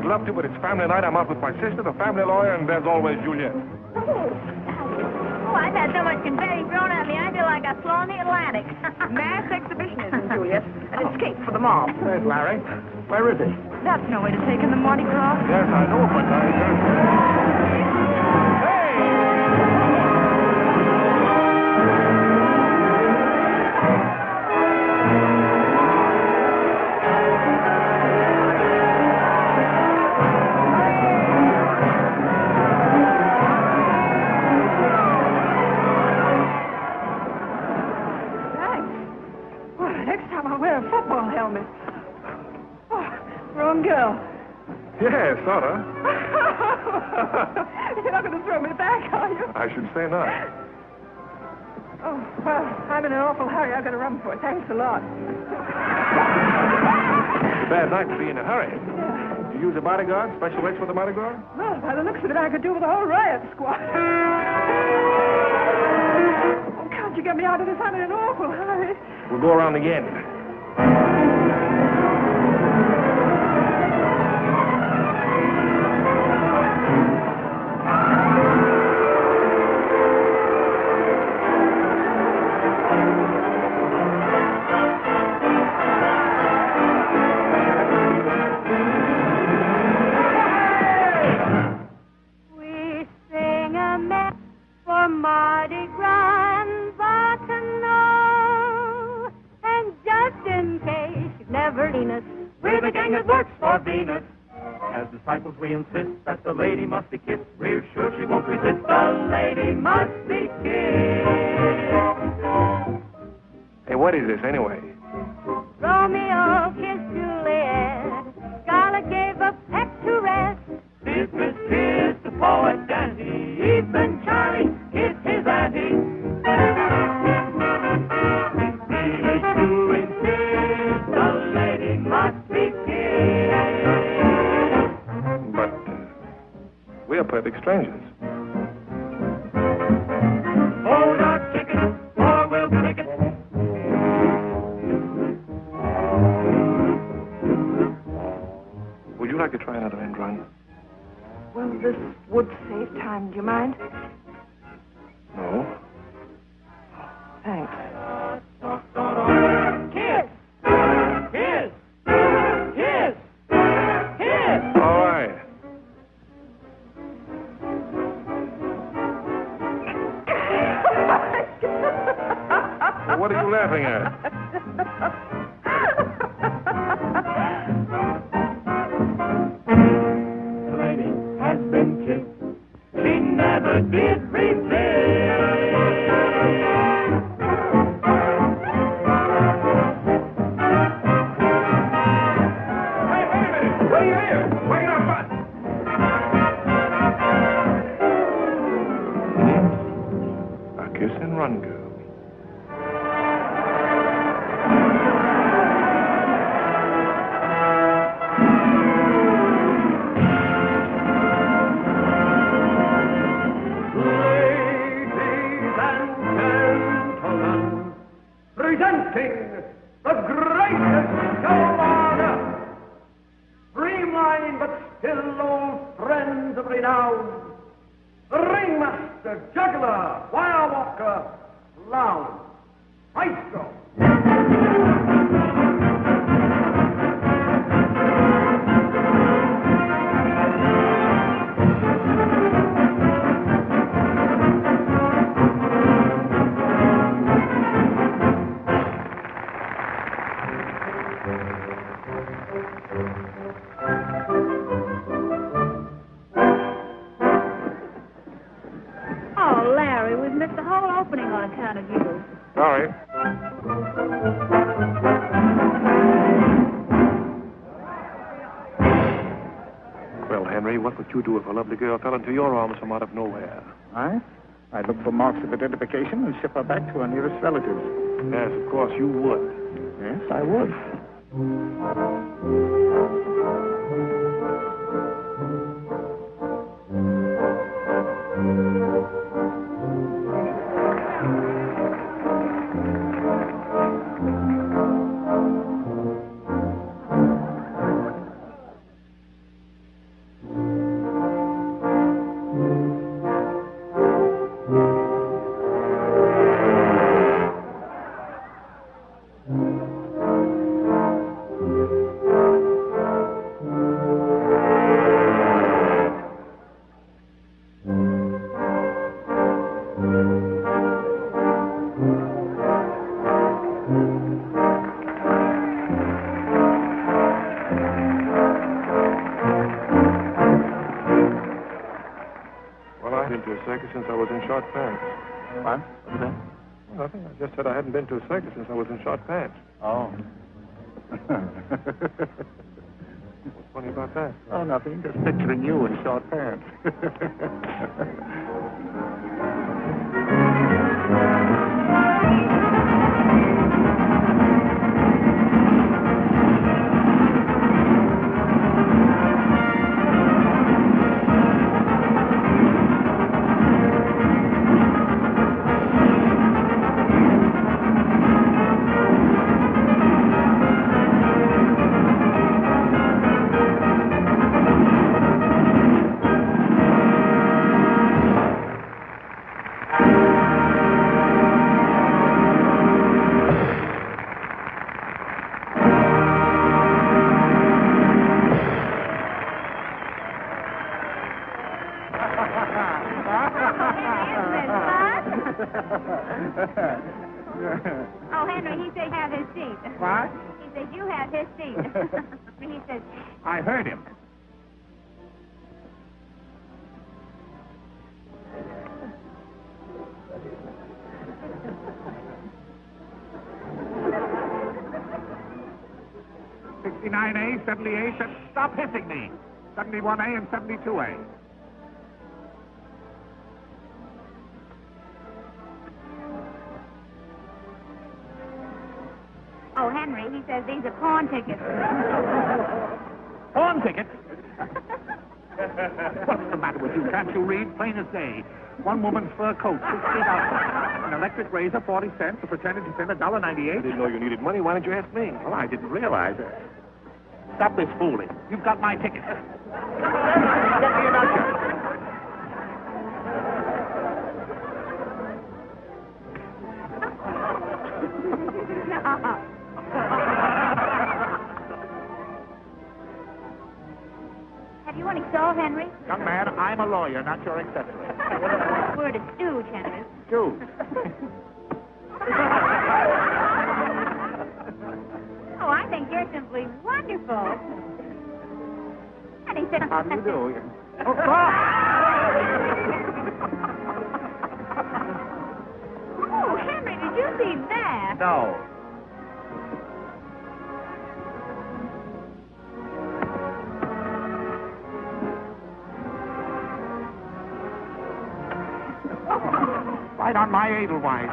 I'd love to, but it's family night. I'm out with my sister, the family lawyer, and there's always Juliet. Oh, I've had so much confetti thrown at me, I feel like I've flown the Atlantic. Mass exhibitionism, Juliet. An escape for the mob. There's Larry. Where is he? That's no way to take in the Mardi Gras. Yes, I know, but Girl. Yeah, sort of. You're not going to throw me back, are you? I should say not. Oh, well, I'm in an awful hurry. I've got to run for it. Thanks a lot. Bad night to be in a hurry. Yeah. You use a bodyguard? Special rates for the bodyguard? Well, by the looks of it, I could do with a whole riot squad. Oh, can't you get me out of this? I'm in an awful hurry. We'll go around again. Mardi Gras and Bacchanal. And just in case you've never seen us, we're the gang that works for Venus. As disciples we insist that the lady must be kissed. We're sure she won't resist. The lady must be kissed. Hey, what is this anyway? Romeo kissed Juliet. Scarlett gave up Picturesque. Beatrice kissed the poet Dante. Even Charlie kissed his auntie. Venus to insist the lady must be kissed. But we're perfect strangers. Hold our ticket, or we'll take it. Would you like to try another end run? Well, this would save time. Do you mind? No. Thanks. Kiss! Kiss! Kiss! Kiss! All right. Well, what are you laughing at? The lady has been kissed. She never did resist. Hey, wait a minute! Wait here! Wait up! A kiss and run, girl. Presenting the greatest show on earth, streamlined but still old friends of renown, the ringmaster, juggler, wire walker, clown, maestro. Oh, Larry, we've missed the whole opening on account of you. Sorry. Well, Henry, what would you do if a lovely girl fell into your arms from out of nowhere? I'd look for marks of identification and ship her back to her nearest relatives. Yes, of course, you would. Yes, I would. been to a circus since I was in short pants. What? What's that? Nothing. I just said I hadn't been to a circus since I was in short pants. Oh. What's funny about that? Oh, nothing. Just picturing you in short pants. Oh, Henry, he said have his seat. What? He said you have his seat. He said... I heard him. $69A, 78. Stop hissing me. 71A and 72A. Oh, Henry, he says these are pawn tickets. Pawn tickets? What's the matter with you? Can't you read? Plain as day. One woman's fur coat, $68. An electric razor, 40 cents. A fraternity pin, $1.98. I didn't know you needed money. Why didn't you ask me? Well, I didn't realize it. Stop this fooling. You've got my ticket. Get me an usher. Have you any soul, Henry? Young man, I'm a lawyer, not your accessory. We're the stooge, Henry. Dude. Oh, I think you're simply wonderful. And he said... How do you do? Oh, Oh, Henry, did you see that? no. Right on my Edelweiss.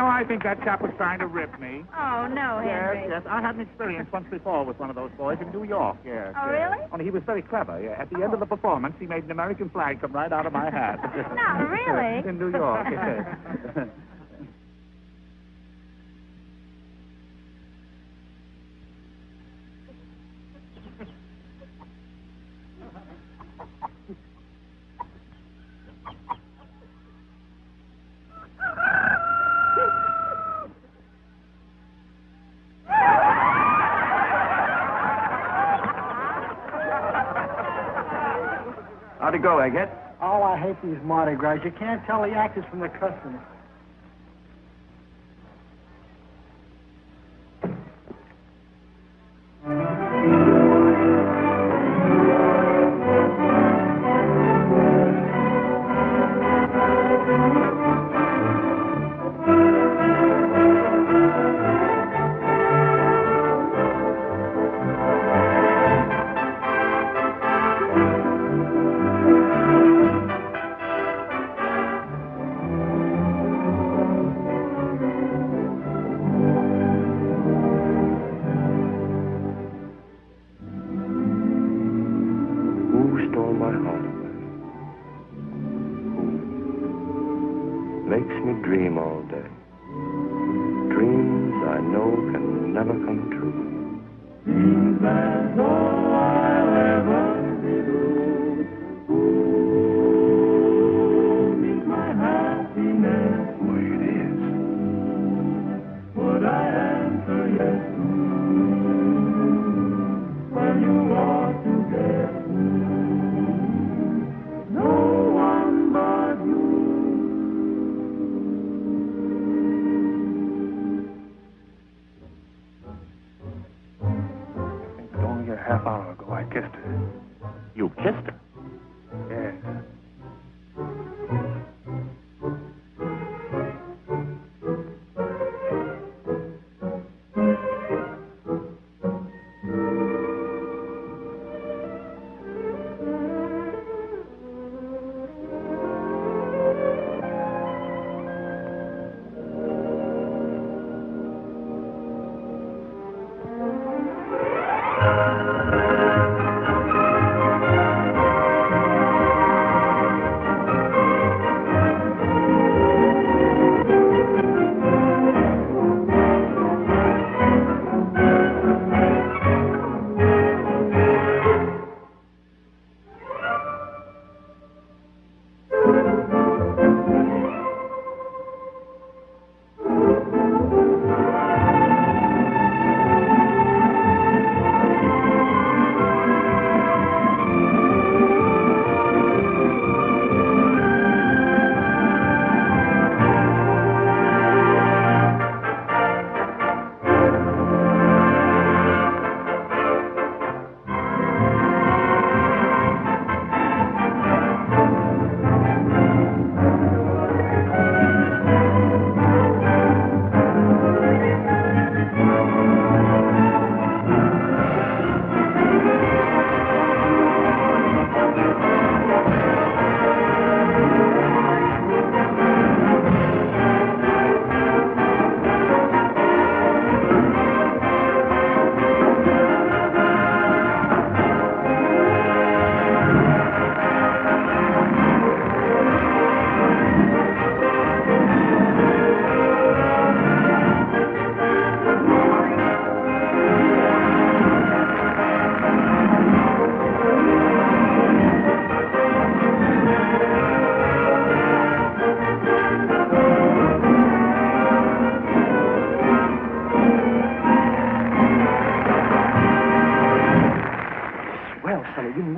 I think that chap was trying to rip me. Oh, no, Henry. Yes. I had an experience once before with one of those boys in New York, yes. Oh, really? Only he was very clever, yeah. At the end of the performance, he made an American flag come right out of my hat. Not really? In New York, yes. How'd it go, Eggett? Oh, I hate these Mardi Gras. You can't tell the actors from the customers.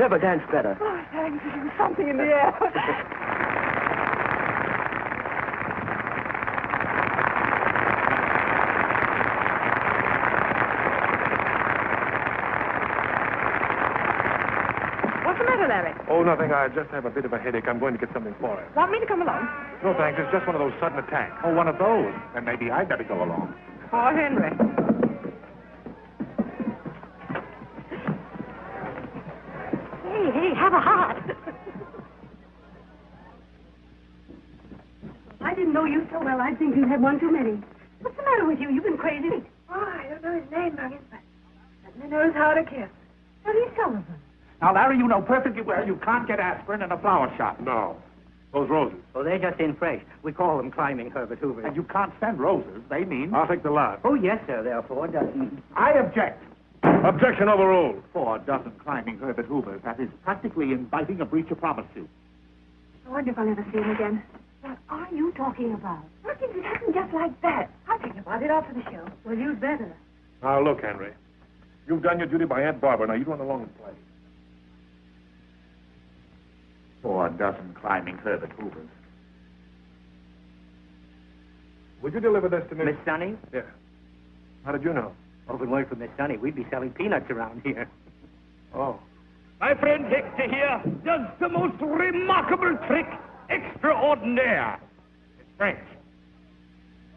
never danced better. Oh, thanks. There was something in the air. What's the matter, Larry? Oh, nothing. I just have a bit of a headache. I'm going to get something for it. Want me to come along? No, thanks. It's just one of those sudden attacks. Oh, one of those. Then maybe I'd better go along. Poor Henry. Hey, have a heart. I didn't know you so well. I think you had one too many. What's the matter with you? You've been crazy. Oh, I don't know his name, Muggins, but certainly knows how to kiss. Eddie Sullivan. Now, Larry, you know perfectly well you can't get aspirin in a flower shop. No. Those roses. Oh, they're just in fresh. We call them climbing Herbert Hoover. And you can't send roses. They mean... I'll take the lot. Oh, yes, sir. There are 4 dozen. I object. Objection overruled. 4 dozen climbing Herbert Hoovers. That is practically inviting a breach of promise suit. I wonder if I'll ever see him again. What are you talking about? Muggins, it happened just like that. I'll think about it after the show. Well, you'd better. Now, look, Henry. You've done your duty by Aunt Barbara. Now, you run along and play. 4 dozen climbing Herbert Hoovers. Would you deliver this to me? Miss Sunny? Yeah. How did you know? Oh, if it weren't for Miss Sunny, we'd be selling peanuts around here. Oh. My friend Hector here does the most remarkable trick extraordinaire. It's French.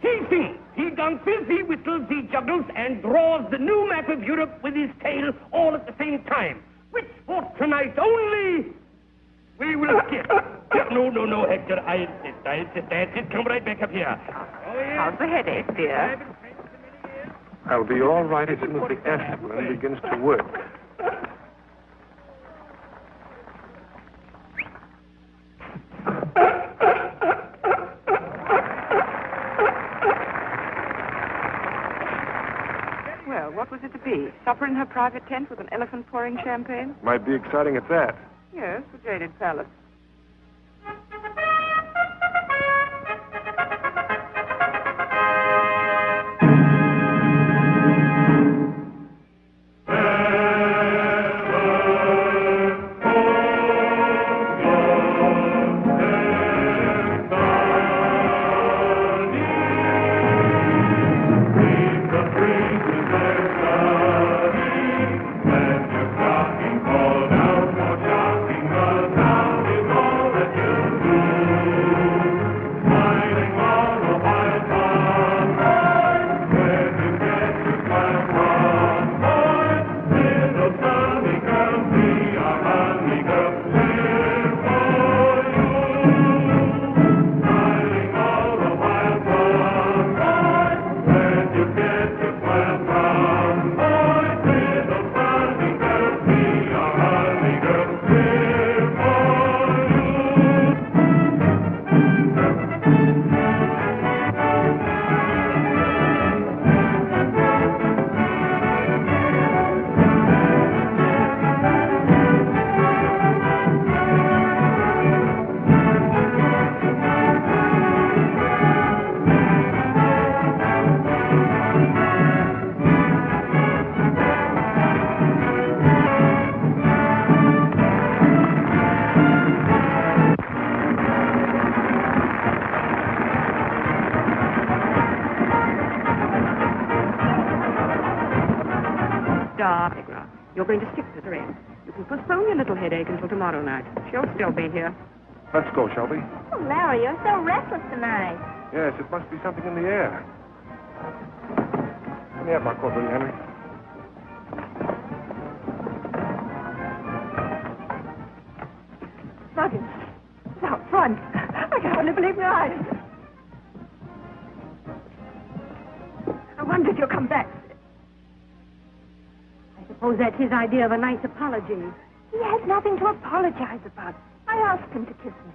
He sings, he dances, he whistles, he juggles, and draws the new map of Europe with his tail all at the same time. Which for tonight only we will skip. No, Hector, I insist. That's it. Come right back up here. Oh, yes. How's the headache, dear? I'll be all right as soon as the aspirin begins to work. Well, what was it to be? Supper in her private tent with an elephant pouring champagne? Might be exciting at that. Yes, the Jaded Palace. Mardi Gras. You're going to stick to the ring. You can postpone your little headache until tomorrow night. She'll still be here. Let's go, Shelby. Oh, Larry, you're so restless tonight. Yes, it must be something in the air. Let me have my coat, will you, Henry? Muggins, it's out front. I can hardly believe my eyes. I wonder if you'll come back. I suppose that's his idea of a nice apology. He has nothing to apologize about. I asked him to kiss me.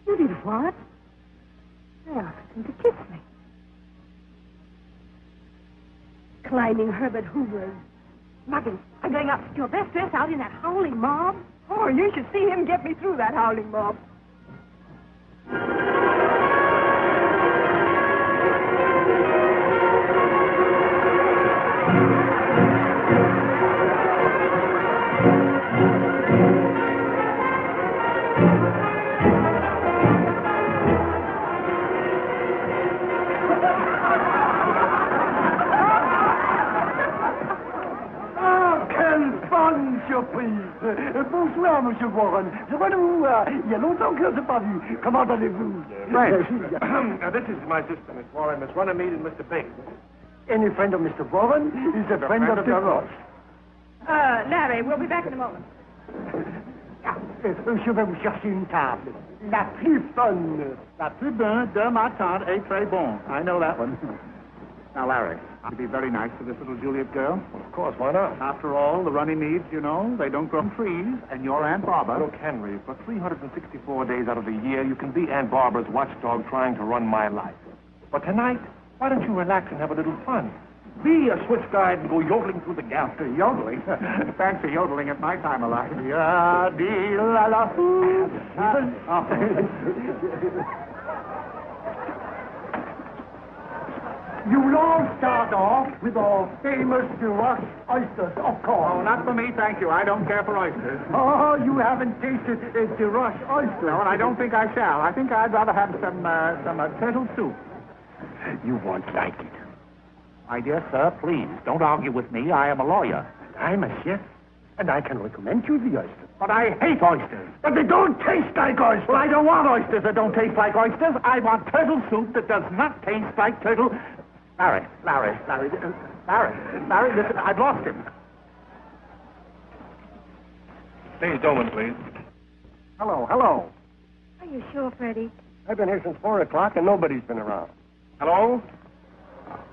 You did what? I asked him to kiss me. Climbing Herbert Hoover. Muggins, I'm going up to your best dress out in that howling mob. Oh, you should see him get me through that howling mob. Bonsoir, Monsieur Warren. Je vois nous. Il y a longtemps que je ne vous ai pas vu. Comment allez-vous? Right. This is my sister, Miss Warren. Miss Runnymede and Mr. Bing. Any friend of Mr. Warren is a friend of the Ross. Larry, we'll be back in a moment. Je vais vous chercher une table. La plus bonne. La plus bonne de ma tante est très bon. I know that one. Now, Larry, I'd be very nice to this little Juliet girl. Of course, why not? After all, the Runnymedes, you know, they don't grow on trees, and your Aunt Barbara... Look, Henry, for 364 days out of the year, you can be Aunt Barbara's watchdog trying to run my life. But tonight, why don't you relax and have a little fun? Be a Swiss guide and go yodeling through the gap. Yodeling? Fancy yodeling at my time of life. Ya-dee-la-la-hoo. You'll all start off with our famous Duroc oysters, of course. Oh, not for me, thank you. I don't care for oysters. Oh, you haven't tasted a Duroc oyster. No, and I don't think I shall. I think I'd rather have some turtle soup. You won't like it. My dear sir, please, don't argue with me. I am a lawyer. I'm a chef, and I can recommend you the oysters. But I hate oysters. But they don't taste like oysters. Well, I don't want oysters that don't taste like oysters. I want turtle soup that does not taste like turtle... Larry, listen, I've lost him. Please, Dolman, please. Hello. Are you sure, Freddie? I've been here since 4 o'clock, and nobody's been around. Hello?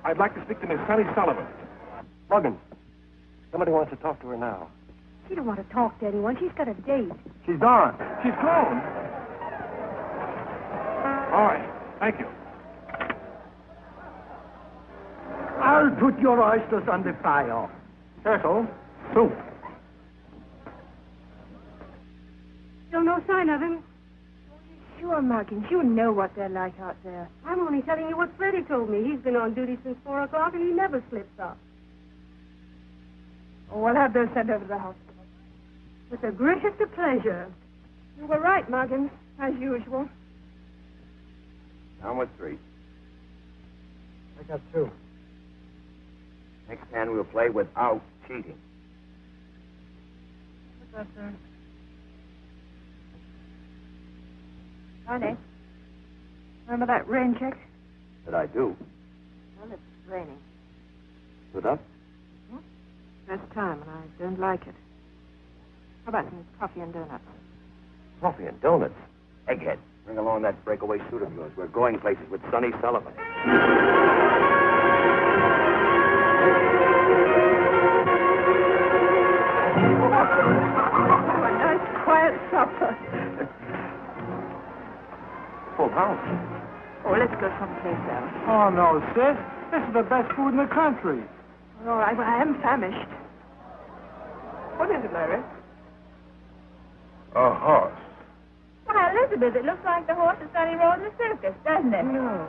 I'd like to speak to Miss Sunny Sullivan. Logan, somebody wants to talk to her now. She don't want to talk to anyone. She's got a date. She's gone. She's gone. All right. Thank you. I'll put your oysters on the fire. Turtle soup. Still no sign of him? Sure, Muggins. You know what they're like out there. I'm only telling you what Freddie told me. He's been on duty since 4 o'clock, and he never slips up. Oh, we'll have those sent over to the hospital. With the greatest of pleasure. You were right, Muggins, as usual. Down with 3. I got 2. Next hand, we'll play without cheating. What's that, sir? Honey, remember that rain check? That I do. Well, it's raining. Stood up? First time, and I don't like it. How about some coffee and donuts? Coffee and donuts. Egghead, bring along that breakaway suit of yours. We're going places with Sonny Sullivan. A nice, quiet supper. Full house. Oh, let's go someplace else. Oh, no, sis. This is the best food in the country. All right, well, I am famished. What is it, Larry? A horse. Why, Elizabeth, it looks like the horse that Sonny rode in the circus, doesn't it? No.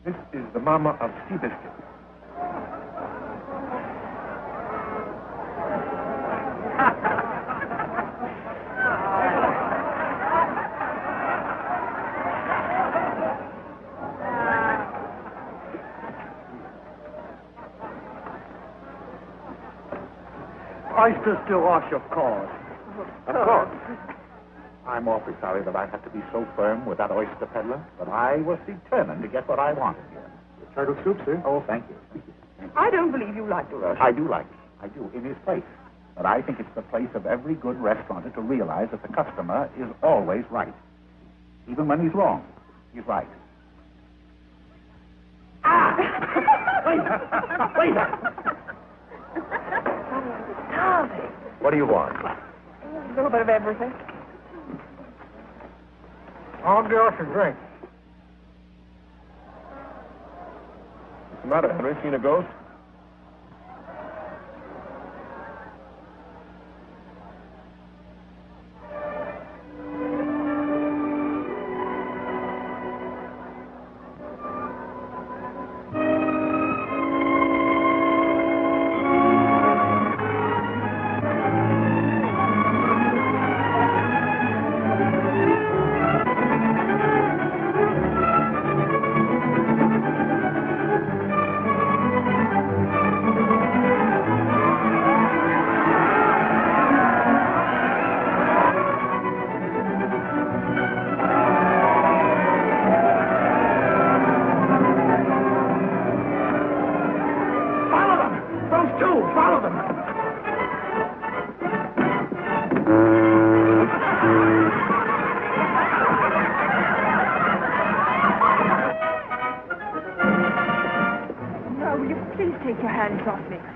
This is the mama of Seabiscuit. Oysters to wash, of course. Of course. I'm awfully sorry that I had to be so firm with that oyster peddler, but I was determined to get what I wanted here. The turtle soup, sir? Oh, thank you. I don't believe you like the Russian. I do like it. I do, in his place. But I think it's the place of every good restaurateur to realize that the customer is always right. Even when he's wrong, he's right. Ah! Wait! Darling. What do you want? A little bit of everything. I'll get us a drink. What's the matter, Henry? Seen a ghost?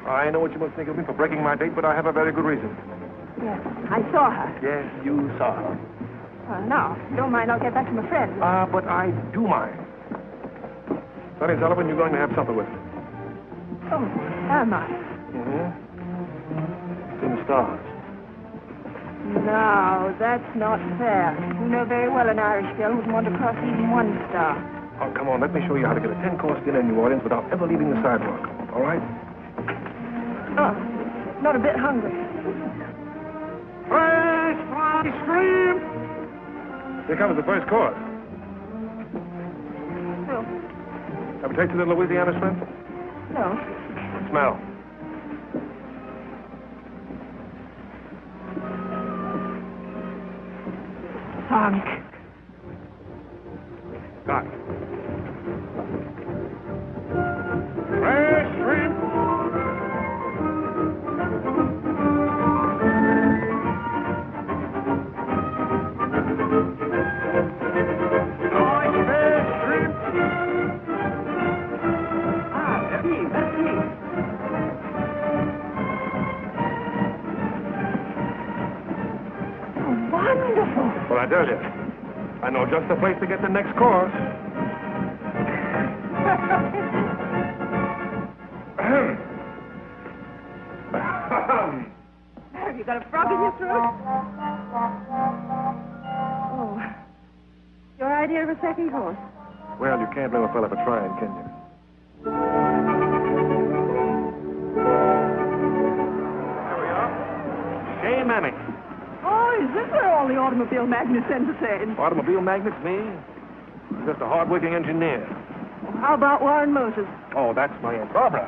I know what you must think of me for breaking my date, but I have a very good reason. Yes, I saw her. Yes, you saw her. Now, if you don't mind, I'll get back to my friend. But I do mind. Sonny Sullivan, you're going to have supper with me. Oh, am I? Mm-hmm. In the stars. No, that's not fair. You know very well an Irish girl wouldn't want to cross even one star. Oh, come on, let me show you how to get a 10-course dinner in New Orleans without ever leaving the sidewalk. All right? Oh, not a bit hungry. Fresh fried shrimp! Here comes the first course. No. Have you tasted the Louisiana shrimp? No. Smell. Funk. Got it. Fresh shrimp! Well, I tell you, I know just the place to get the next course. Have you got a frog in your throat? Oh. Your idea of a second course? Well, you can't blame a fella for trying, can you? There we are. Shea Mammy. Oh, is this where all the automobile magnets send the same? Automobile magnets, me? Just a hard-working engineer. Well, how about Warren Moses? Oh, that's my Aunt Barbara.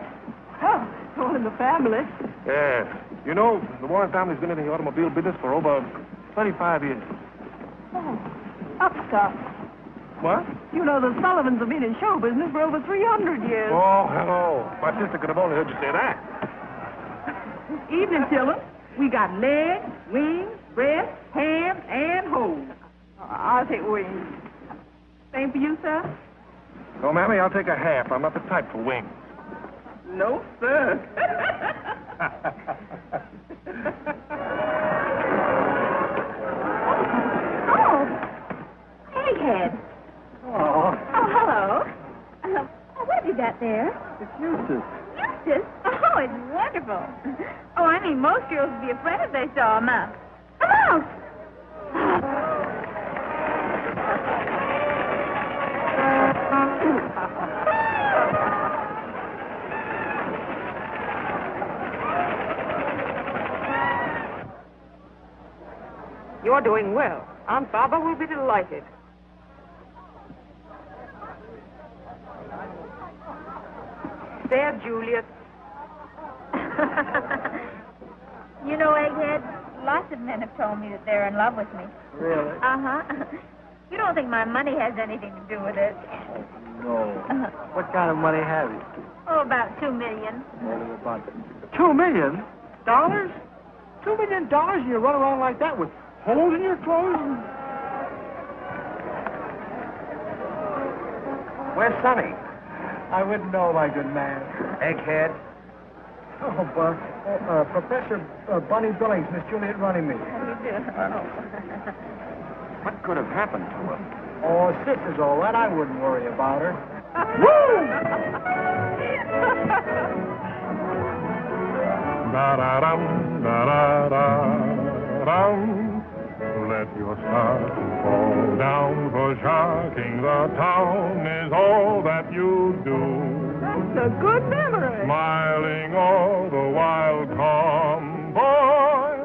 Oh, it's all in the family. Yes. You know, the Warren family's been in the automobile business for over 25 years. Oh, upstart. What? You know, the Sullivans have been in show business for over 300 years. Oh, hello. My sister could have only heard you say that. Evening, children. We got legs, wings, breast, ham, and hose. I'll take wings. Same for you, sir? No, Mammy, I'll take a half. I'm not the type for wings. No, sir. Oh, egghead. Oh, Oh, hello. What have you got there? it's Eustace. Eustace? Oh, it's wonderful. Oh, I mean, most girls would be afraid if they saw a mouse. A mouse! You're doing well. Aunt Barbara will be delighted. There, Juliet. You know, Egghead, lots of men have told me that they're in love with me. Really? Uh-huh. You don't think my money has anything to do with it? No. What kind of money have you? Oh, about $2 million. Only about $2 million? $2 million, and you run around like that with holes in your clothes? Where's Sonny? I wouldn't know, my good man. Egghead. Oh, Professor Bunny Billings, Miss Juliet Runnymede. What could have happened to her? Oh, sister's all right. I wouldn't worry about her. Da-da-dum, da-da-da-dum. Let your stars fall down, for sharking the town is all that you do. That's a good memory. Smiling all the while, come, boy.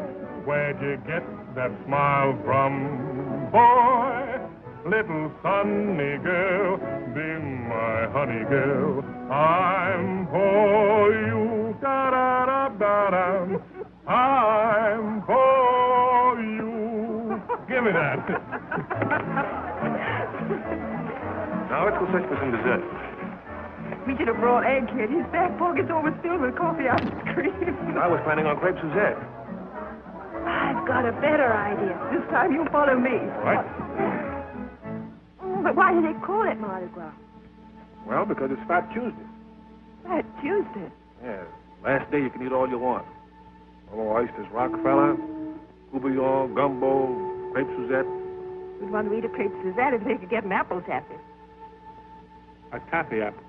Where'd you get that smile from, boy? Little sunny girl, be my honey girl. I'm for you, da-da-da-da-da. I'm for you. Give me that. Now let's go search for some dessert. We should have brought Egghead. His back pocket's overfilled with coffee ice cream. I was planning on crepe Suzette. I've got a better idea. This time you follow me. What? Oh, but why do they call it Mardi Gras? Well, because it's Fat Tuesday. Fat Tuesday. Yes. Last day you can eat all you want. Oh, oysters, Rockefeller, Coubillon, gumbo, crepe Suzette. We'd want to eat a crepe Suzette if they could get an apple taffy. A taffy apple.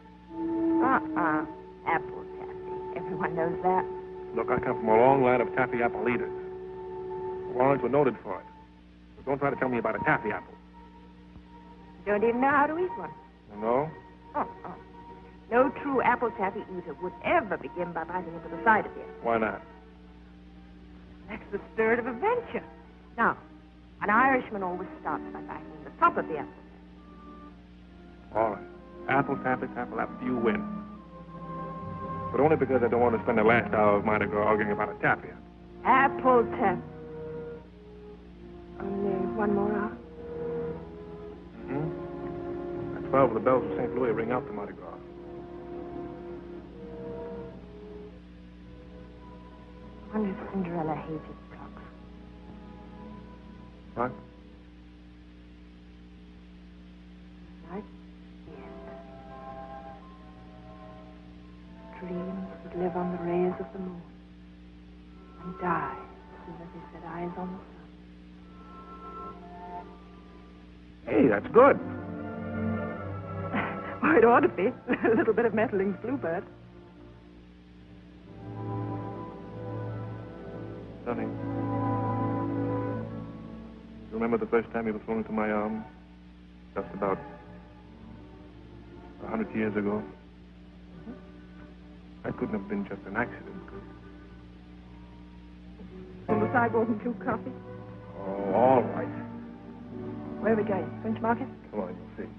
Apple taffy. Everyone knows that. Look, I come from a long line of taffy apple eaters. Warrens were noted for it. So don't try to tell me about a taffy apple. You don't even know how to eat one. No? No true apple taffy eater would ever begin by biting into the side of it. Why not? That's the spirit of adventure. Now, an Irishman always starts by biting the top of the apple. All right. Apple taffy, apple, you win. But only because I don't want to spend the last hour of Mardi Gras arguing about a taffy apple. Apple taffy. Only 1 more hour? Mm-hmm. At 12, the bells of St. Louis ring out the Mardi Gras. I wonder if Cinderella hated clocks. What? Night? Yes. Dreams would live on the rays of the moon and die as soon as they set eyes on the sun. Hey, that's good. Oh, it ought to be. A little bit of Mettling's Bluebird. Sonny, you remember the first time you were thrown into my arms? Just about 100 years ago. That couldn't have been just an accident, could it? On the sidewalk and 2 coffee. Oh, all right. Where are we going? French Market? Come on, you'll see.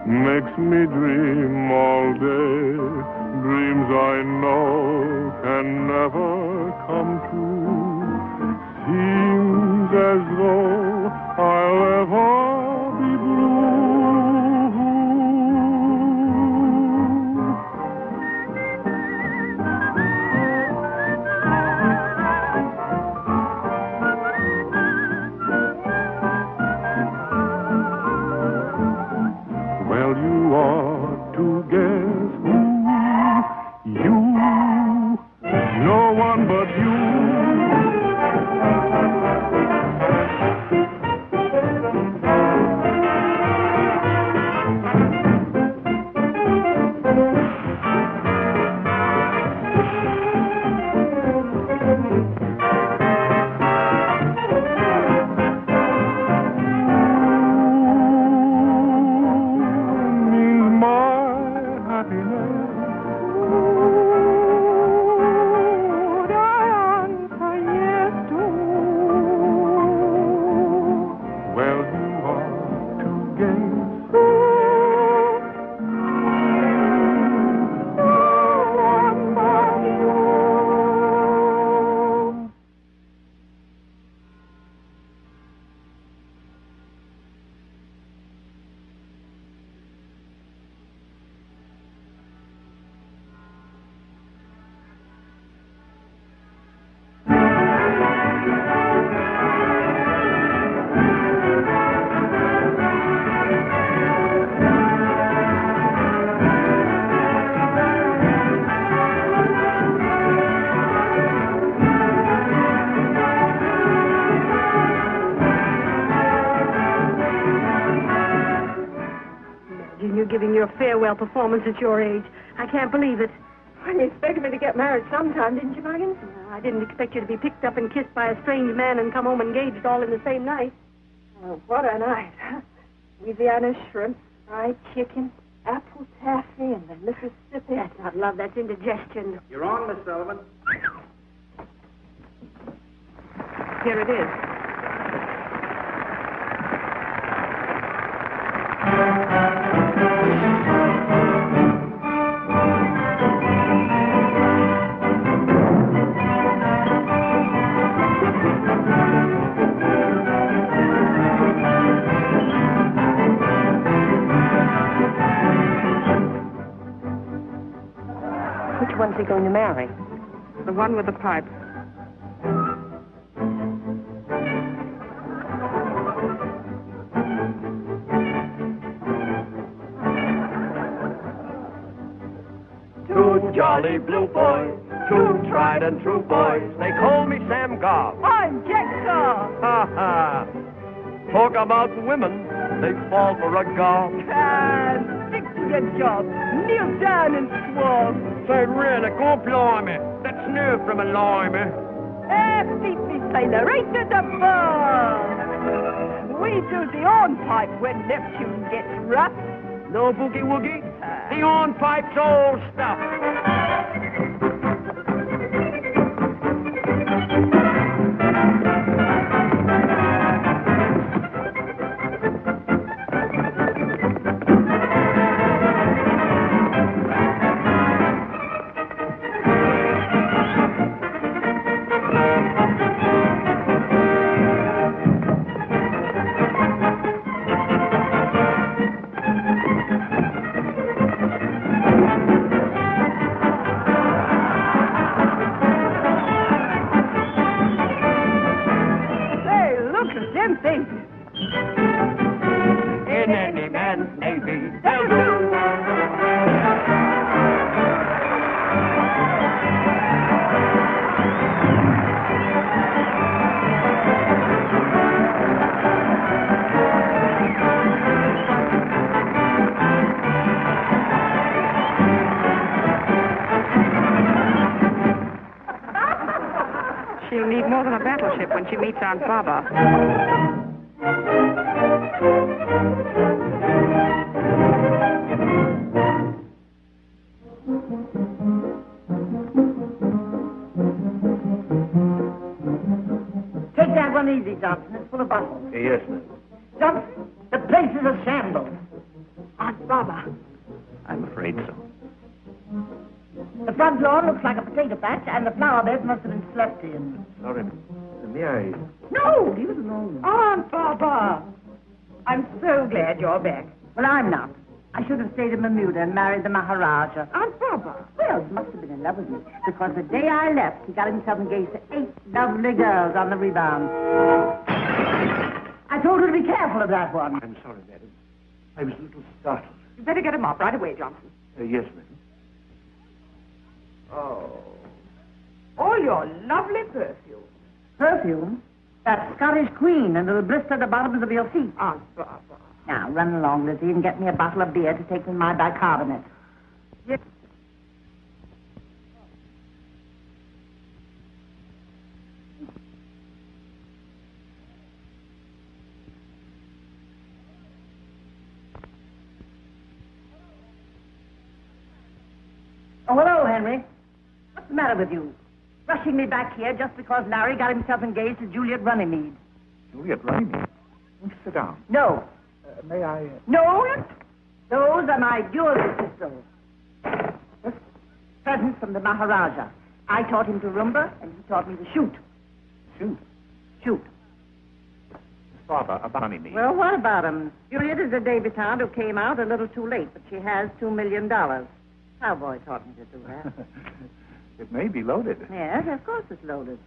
Makes me dream all day, dreams I know can never come true. Seems as though I'll ever be blue. Well, you ought to guess who you, no one but you. your farewell performance at your age. I can't believe it. Well, you expected me to get married sometime, didn't you, Muggins? No, I didn't expect you to be picked up and kissed by a strange man and come home engaged all in the same night. Oh, what a night, huh? Louisiana shrimp, fried chicken, apple taffy, and the Mississippi. That's not love, that's indigestion. You're on, Miss Sullivan. Here it is. Which one's he going to marry? The one with the pipe. Two jolly blue boys, two tried and true boys. They call me Sam Goff. I'm Jack Goff. Ha ha. Talk about women, they fall for a golf. Stick to your job. Kneel down and swab. Say, really, go blimey. That's nerve from a limey. Beat me, sailor, right to the bar. We do the hornpipe when Neptune gets rough. No boogie woogie? The hornpipe's old stuff. In any man's navy, they'll do. She'll need more than a battleship when she meets Aunt Baba. Take that one easy, Johnson. It's full of bottles. Yes, ma'am. Johnson, the place is a shambles. Aunt Baba. I'm afraid so. The front lawn looks like a potato patch, and the flower beds must have been slept in. Sorry. May I? No, leave it alone. Aunt Baba! I'm so glad you're back. Well, I'm not. I should have stayed in Bermuda and married the Maharaja. Aunt Baba! Well, he must have been in love with me, because the day I left, he got himself engaged to 8 lovely girls on the rebound. I told her to be careful of that one. I'm sorry, madam. I was a little startled. You better get him up right away, Johnson. Yes, madam. Oh. All your lovely perfume. Perfume? That Scottish Queen, and it'll blister the bottoms of your feet. Aunt Baba. Now, run along, Lizzie, and get me a bottle of beer to take with my bicarbonate. Yes. Oh, hello, Henry. What's the matter with you? Rushing me back here just because Larry got himself engaged to Juliet Runnymede. Juliet Runnymede? Won't you sit down? No. May I... No? Those are my jewelry pistols. Presents from the Maharaja. I taught him to rumba, and he taught me to shoot. Shoot. Shoot. Barbara, about Runnymede. Well, what about him? Juliet is a debutante who came out a little too late, but she has $2 million. Cowboy taught me to do that. It may be loaded. Yes, of course it's loaded.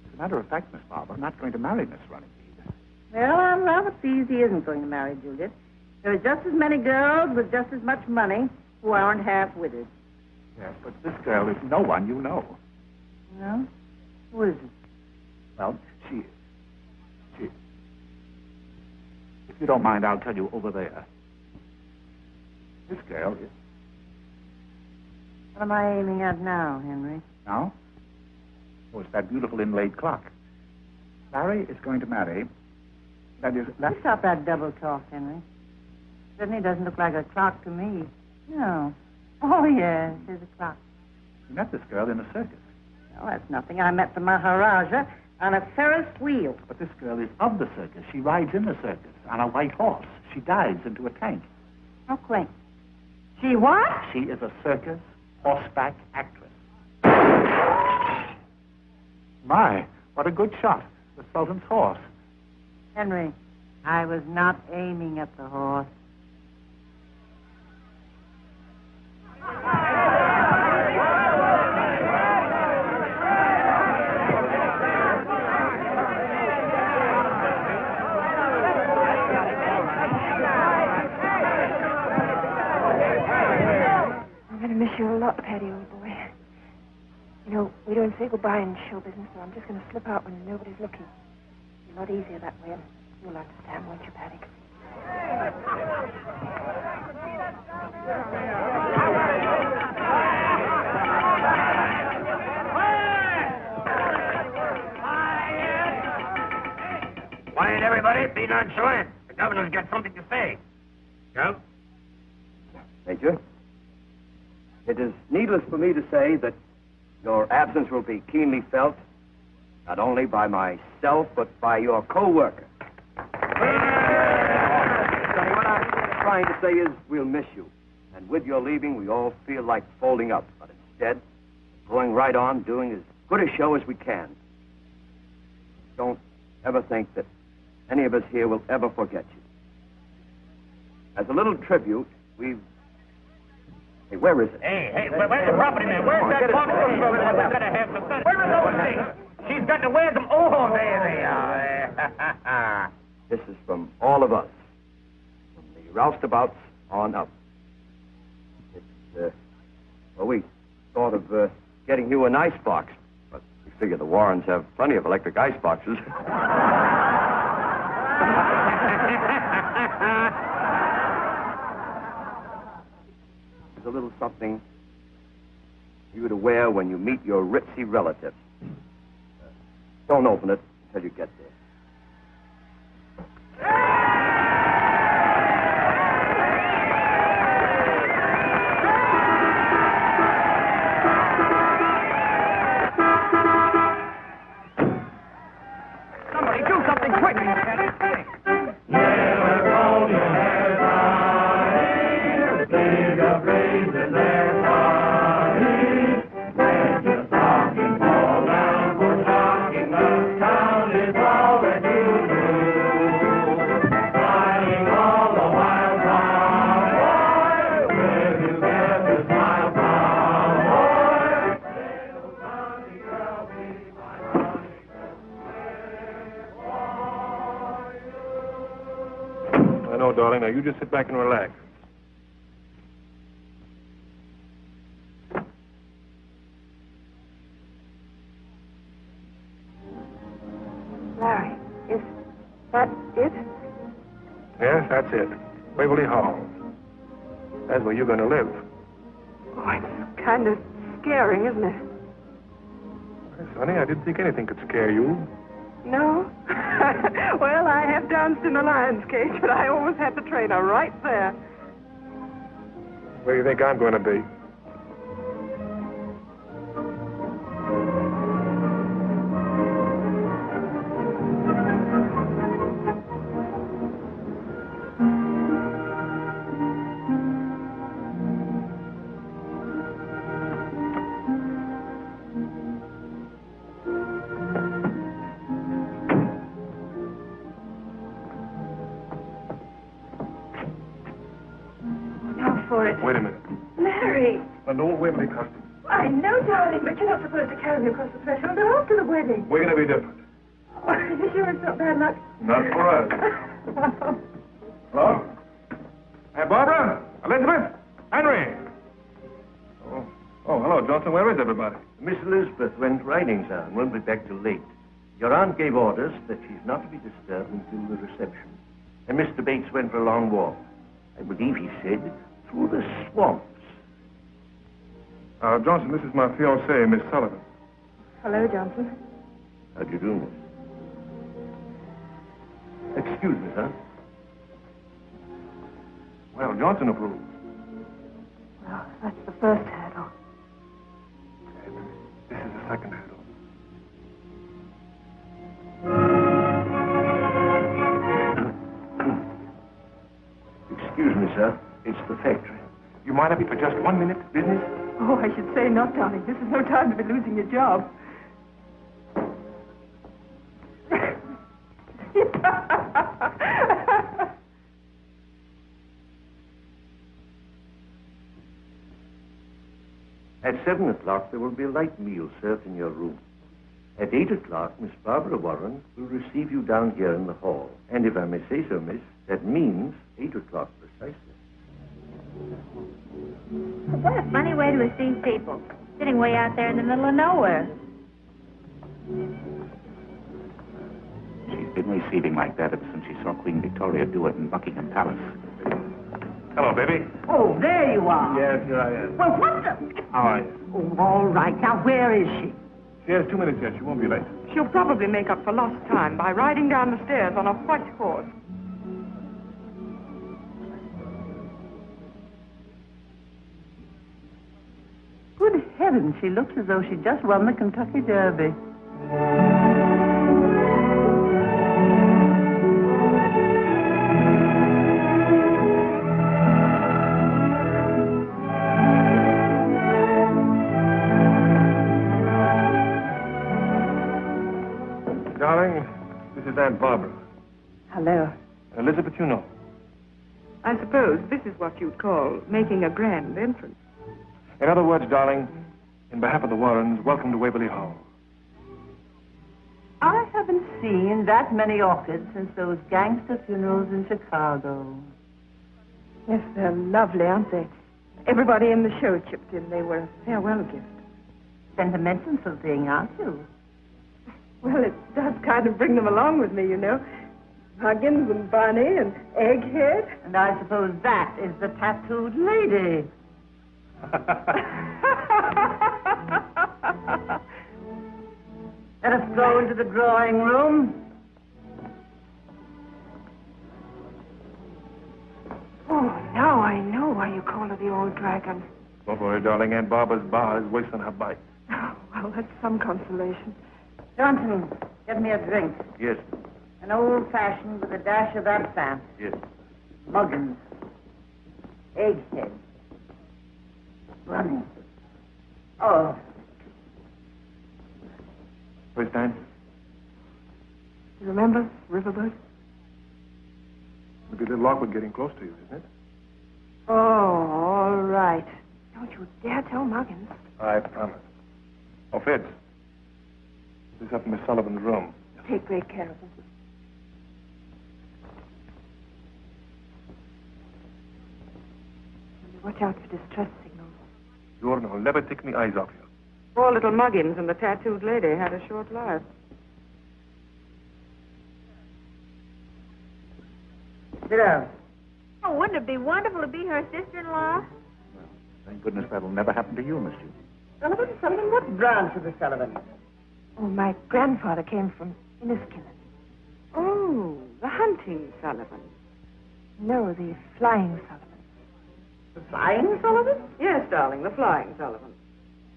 As a matter of fact, Miss Barbara, I'm not going to marry Miss Runnymede. Well, I'm rather pleased he isn't going to marry Juliet. There are just as many girls with just as much money who aren't half-witted. Yes, but this girl is no one you know. No? Who is it? Well, she... If you don't mind, I'll tell you over there. This girl is... What am I aiming at now, Henry? Now? Oh, it's that beautiful inlaid clock. Larry is going to marry... That is... You stop that double talk, Henry. Certainly doesn't look like a clock to me. No. Oh, yes, there's a clock. You met this girl in a circus. Oh, that's nothing. I met the Maharaja on a Ferris wheel. But this girl is of the circus. She rides in the circus on a white horse. She dives into a tank. Oh, quaint. She what? She is a circus horseback actress. My, what a good shot. The Sultan's horse. Henry, I was not aiming at the horse. I'm going to miss you a lot, Paddy, old boy. You know, we don't say goodbye in show business, so I'm just going to slip out when nobody's looking. It's a lot easier that way, and you'll understand, won't you, Paddy? Quiet, everybody. Be nonchalant. The governor's got something to say. Joe? Major, it is needless for me to say that your absence will be keenly felt, not only by myself, but by your co-worker. So what I'm trying to say is we'll miss you. And with your leaving, we all feel like folding up. But instead, going right on, doing as good a show as we can. Don't ever think that any of us here will ever forget you. As a little tribute, we've... Hey, where is it? Hey, where's the property man? Where's that box? We're going to have some fun. Where are those things? She's got to wear them. Oh, there they are. This is from all of us, from the roustabouts on up. It's, well, we thought of getting you an ice box, but we figure the Warrens have plenty of electric ice boxes. There's a little something for you to wear when you meet your ritzy relatives. Don't open it until you get there. Somebody do something quick. Darling, now you just sit back and relax. Larry, is that it? Yes, that's it. Waverly Hall. That's where you're going to live. Oh, it's kind of scaring, isn't it? Yes, honey, I didn't think anything could scare you. No? Well, I have danced in a lion's cage, but I always had the trainer right there. Where do you think I'm going to be? Wait a minute. Larry! An old Waverly costume. I know, darling, but you're not supposed to carry me across the threshold after the wedding. We're going to be different. Oh, are you sure it's not bad luck? Not for us. Hello? Hey, Barbara? Elizabeth? Henry? Oh, hello, Johnson. Where is everybody? Miss Elizabeth went riding, sir, and won't be back till late. Your aunt gave orders that she's not to be disturbed until the reception. And Mr. Bates went for a long walk. I believe he said through the swamps. Johnson, this is my fiancée, Miss Sullivan. Hello, Johnson. How do you do, miss? Excuse me, sir. Well, Johnson approves. Well, that's the first hurdle. This is the second hurdle. Excuse me, sir. It's the factory. You mind if we for just 1 minute? Business? Oh, I should say not, darling. This is no time to be losing your job. At 7 o'clock, there will be a light meal served in your room. At 8 o'clock, Miss Barbara Warren will receive you down here in the hall. And if I may say so, miss, that means 8 o'clock precisely. What a funny way to receive people. Sitting way out there in the middle of nowhere. She's been receiving like that ever since she saw Queen Victoria do it in Buckingham Palace. Hello, baby. Oh, there you are. Yes, here I am. Well, what the... How are you? Oh, all right. Now, where is she? She has 2 minutes yet. She won't be late. She'll probably make up for lost time by riding down the stairs on a white horse. Good heavens, she looks as though she'd just won the Kentucky Derby. Darling, this is Aunt Barbara. Hello. Elizabeth, you know. I suppose this is what you'd call making a grand entrance. In other words, darling, in behalf of the Warrens, welcome to Waverly Hall. I haven't seen that many orchids since those gangster funerals in Chicago. Yes, they're lovely, aren't they? Everybody in the show chipped in. They were a farewell gift. Sentimental thing, aren't you? Well, it does kind of bring them along with me, you know. Huggins and Bunny and Egghead. And I suppose that is the tattooed lady. Let us go into the drawing room. Oh, now I know why you call her the old dragon. Don't worry, darling. Aunt Barbara's bar is worse than her bite. Oh, well, that's some consolation. Johnson, get me a drink. Yes, An old-fashioned with a dash of absinthe. yes. Muggins. Egghead. Bunny. Oh, First time? You remember Riverboat? It'll be a little awkward getting close to you, isn't it? Oh, all right. Don't you dare tell Muggins. I promise. Oh, Fitz. This is up in Miss Sullivan's room. Take great care of him. Watch out for distress signals. Jordan will never take me eyes off you. Poor little Muggins and the tattooed lady had a short life. sit down. Oh, wouldn't it be wonderful to be her sister-in-law? Thank goodness that'll never happen to you, Miss June. Sullivan, what branch of the Sullivans? Oh, my grandfather came from Inescort. Oh, the hunting Sullivan. No, the flying Sullivan. The Flying Sullivan? Yes, darling, the flying Sullivan.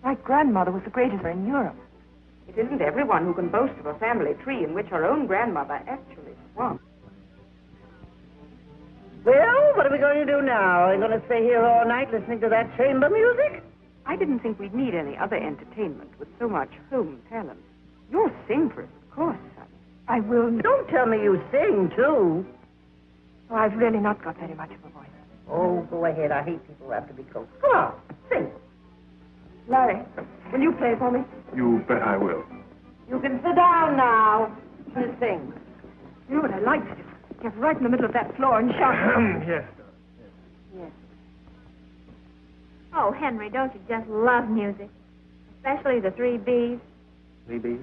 My grandmother was the greatest in Europe. It isn't everyone who can boast of a family tree in which her own grandmother actually swam. Well, what are we going to do now? Are we going to stay here all night listening to that chamber music? I didn't think we'd need any other entertainment with so much home talent. You'll sing for us, of course, son. I will. Don't tell me you sing, too. Oh, I've really not got very much of a voice. Oh, go ahead. I hate people who have to be coached. Come on, sing. Larry, will you play for me? You bet I will. You can sit down now. We'll sing. You know what I like to do? Get right in the middle of that floor and shout. Yes. Yes. Oh, Henry, don't you just love music? Especially the 3 B's 3 B's?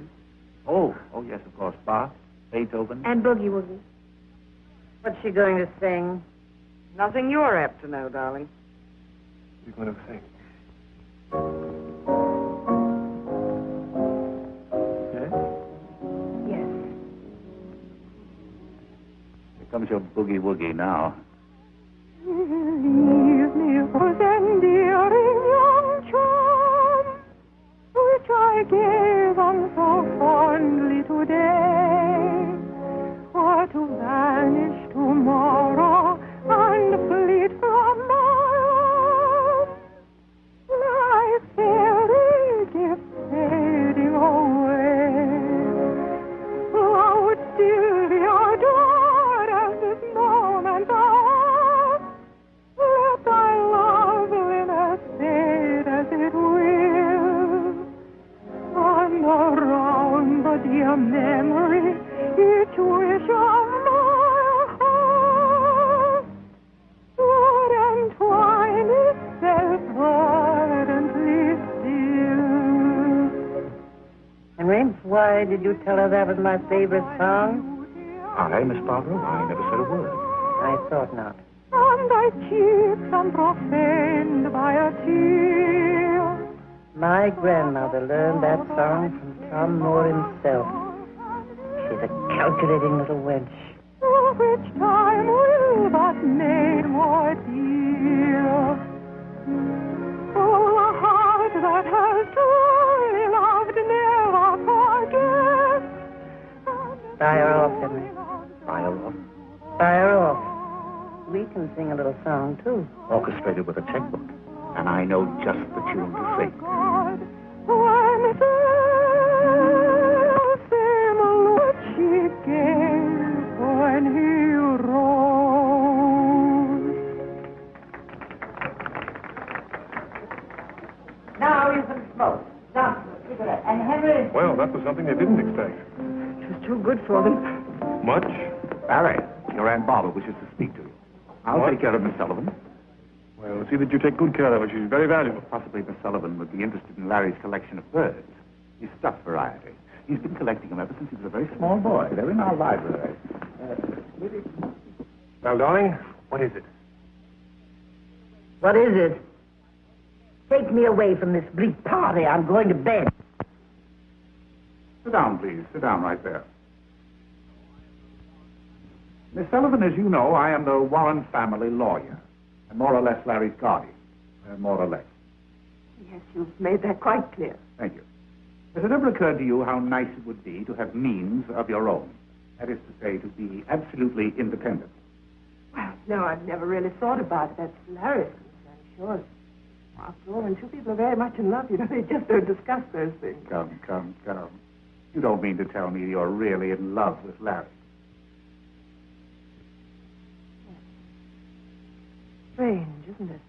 Oh, yes, of course. Bach, Beethoven. and Boogie Woogie. What's she going to sing? Nothing you're apt to know, darling. You're going to sing. Yes. Here comes your boogie-woogie now. Leave me for endearing young charm, which I gave them so fondly today, or to vanish tomorrow and fleet from my arms, like fairy gifts fading away. I would still be adored at this moment of let thy loveliness fade as it will, and around the dear memory each wish of my heart would entwine itself ardently still. Henry, why did you tell her that was my favorite song? I, Miss Barbara? I never said a word. I thought not. On thy cheeks unprofaned by a tear. My grandmother learned that song from Tom Moore himself. She's a calculating little wench. Which time will but make more dear. Oh, a heart that has truly loved never forgets. Fire off, Henry. Fire off. Fire off. We can sing a little song, too. Orchestrated with a checkbook. And I know just the tune to sing. When Samuel which he gave when he rose. Now you can smoke. Johnson, cigarette. And Henry. Well, that was something they didn't expect. It was too good for them. Much? Barry, your Aunt Barbara wishes to speak to you. I'll take care of Miss Sullivan. Well, see that you take good care of her. She's very valuable. Possibly Miss Sullivan would be interested in Larry's collection of birds. His stuffed variety. He's been collecting them ever since he was a very small boy. They're in our library. Well, darling, what is it? What is it? Take me away from this bleak party. I'm going to bed. Sit down, please. Sit down right there. Miss Sullivan, as you know, I am the Warren family lawyer. And more or less Larry's guardian. More or less. Yes, you've made that quite clear. Thank you. Has it ever occurred to you how nice it would be to have means of your own? That is to say, to be absolutely independent. Well, no, I've never really thought about it. That's Larry's concern, sure. After all, when two people are very much in love, you know, they just don't discuss those things. Come. You don't mean to tell me you're really in love with Larry? Strange, isn't it?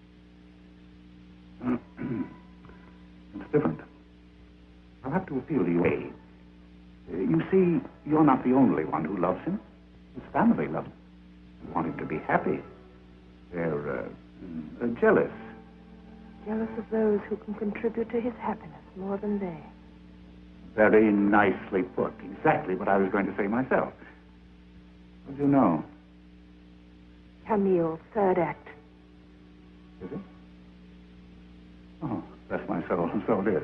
It's different. I'll have to appeal to you. You see, you're not the only one who loves him. His family loves him. They want him to be happy. They're jealous. Jealous of those who can contribute to his happiness more than they. Very nicely put. Exactly what I was going to say myself. What do you know? Camille, third act. Is it? Oh, bless my soul. So it is.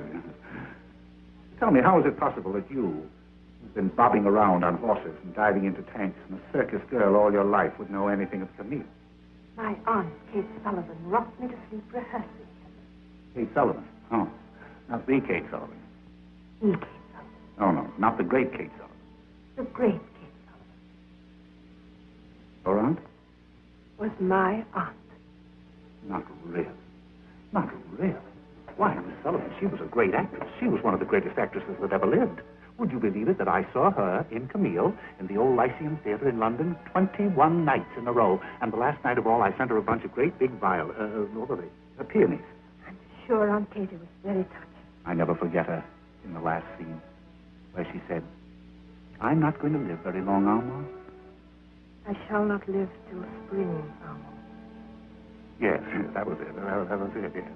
Tell me, how is it possible that you, who've been bobbing around on horses and diving into tanks and a circus girl all your life, would know anything of Camille? My aunt, Kate Sullivan, rocked me to sleep rehearsing. Kate Sullivan? Oh, not the Kate Sullivan. The Kate Sullivan. No, not the great Kate Sullivan. The great Kate Sullivan. Your aunt? Was my aunt. Not really. Not really. Why, Miss Sullivan, she was a great actress. She was one of the greatest actresses that ever lived. Would you believe it that I saw her in Camille in the old Lyceum Theatre in London 21 nights in a row, and the last night of all I sent her a bunch of great big peonies. I'm sure Aunt Katie was very touched. I never forget her in the last scene, where she said, "I'm not going to live very long, Alma." I shall not live till spring, Alma. Yes, that was it. That was it, yes.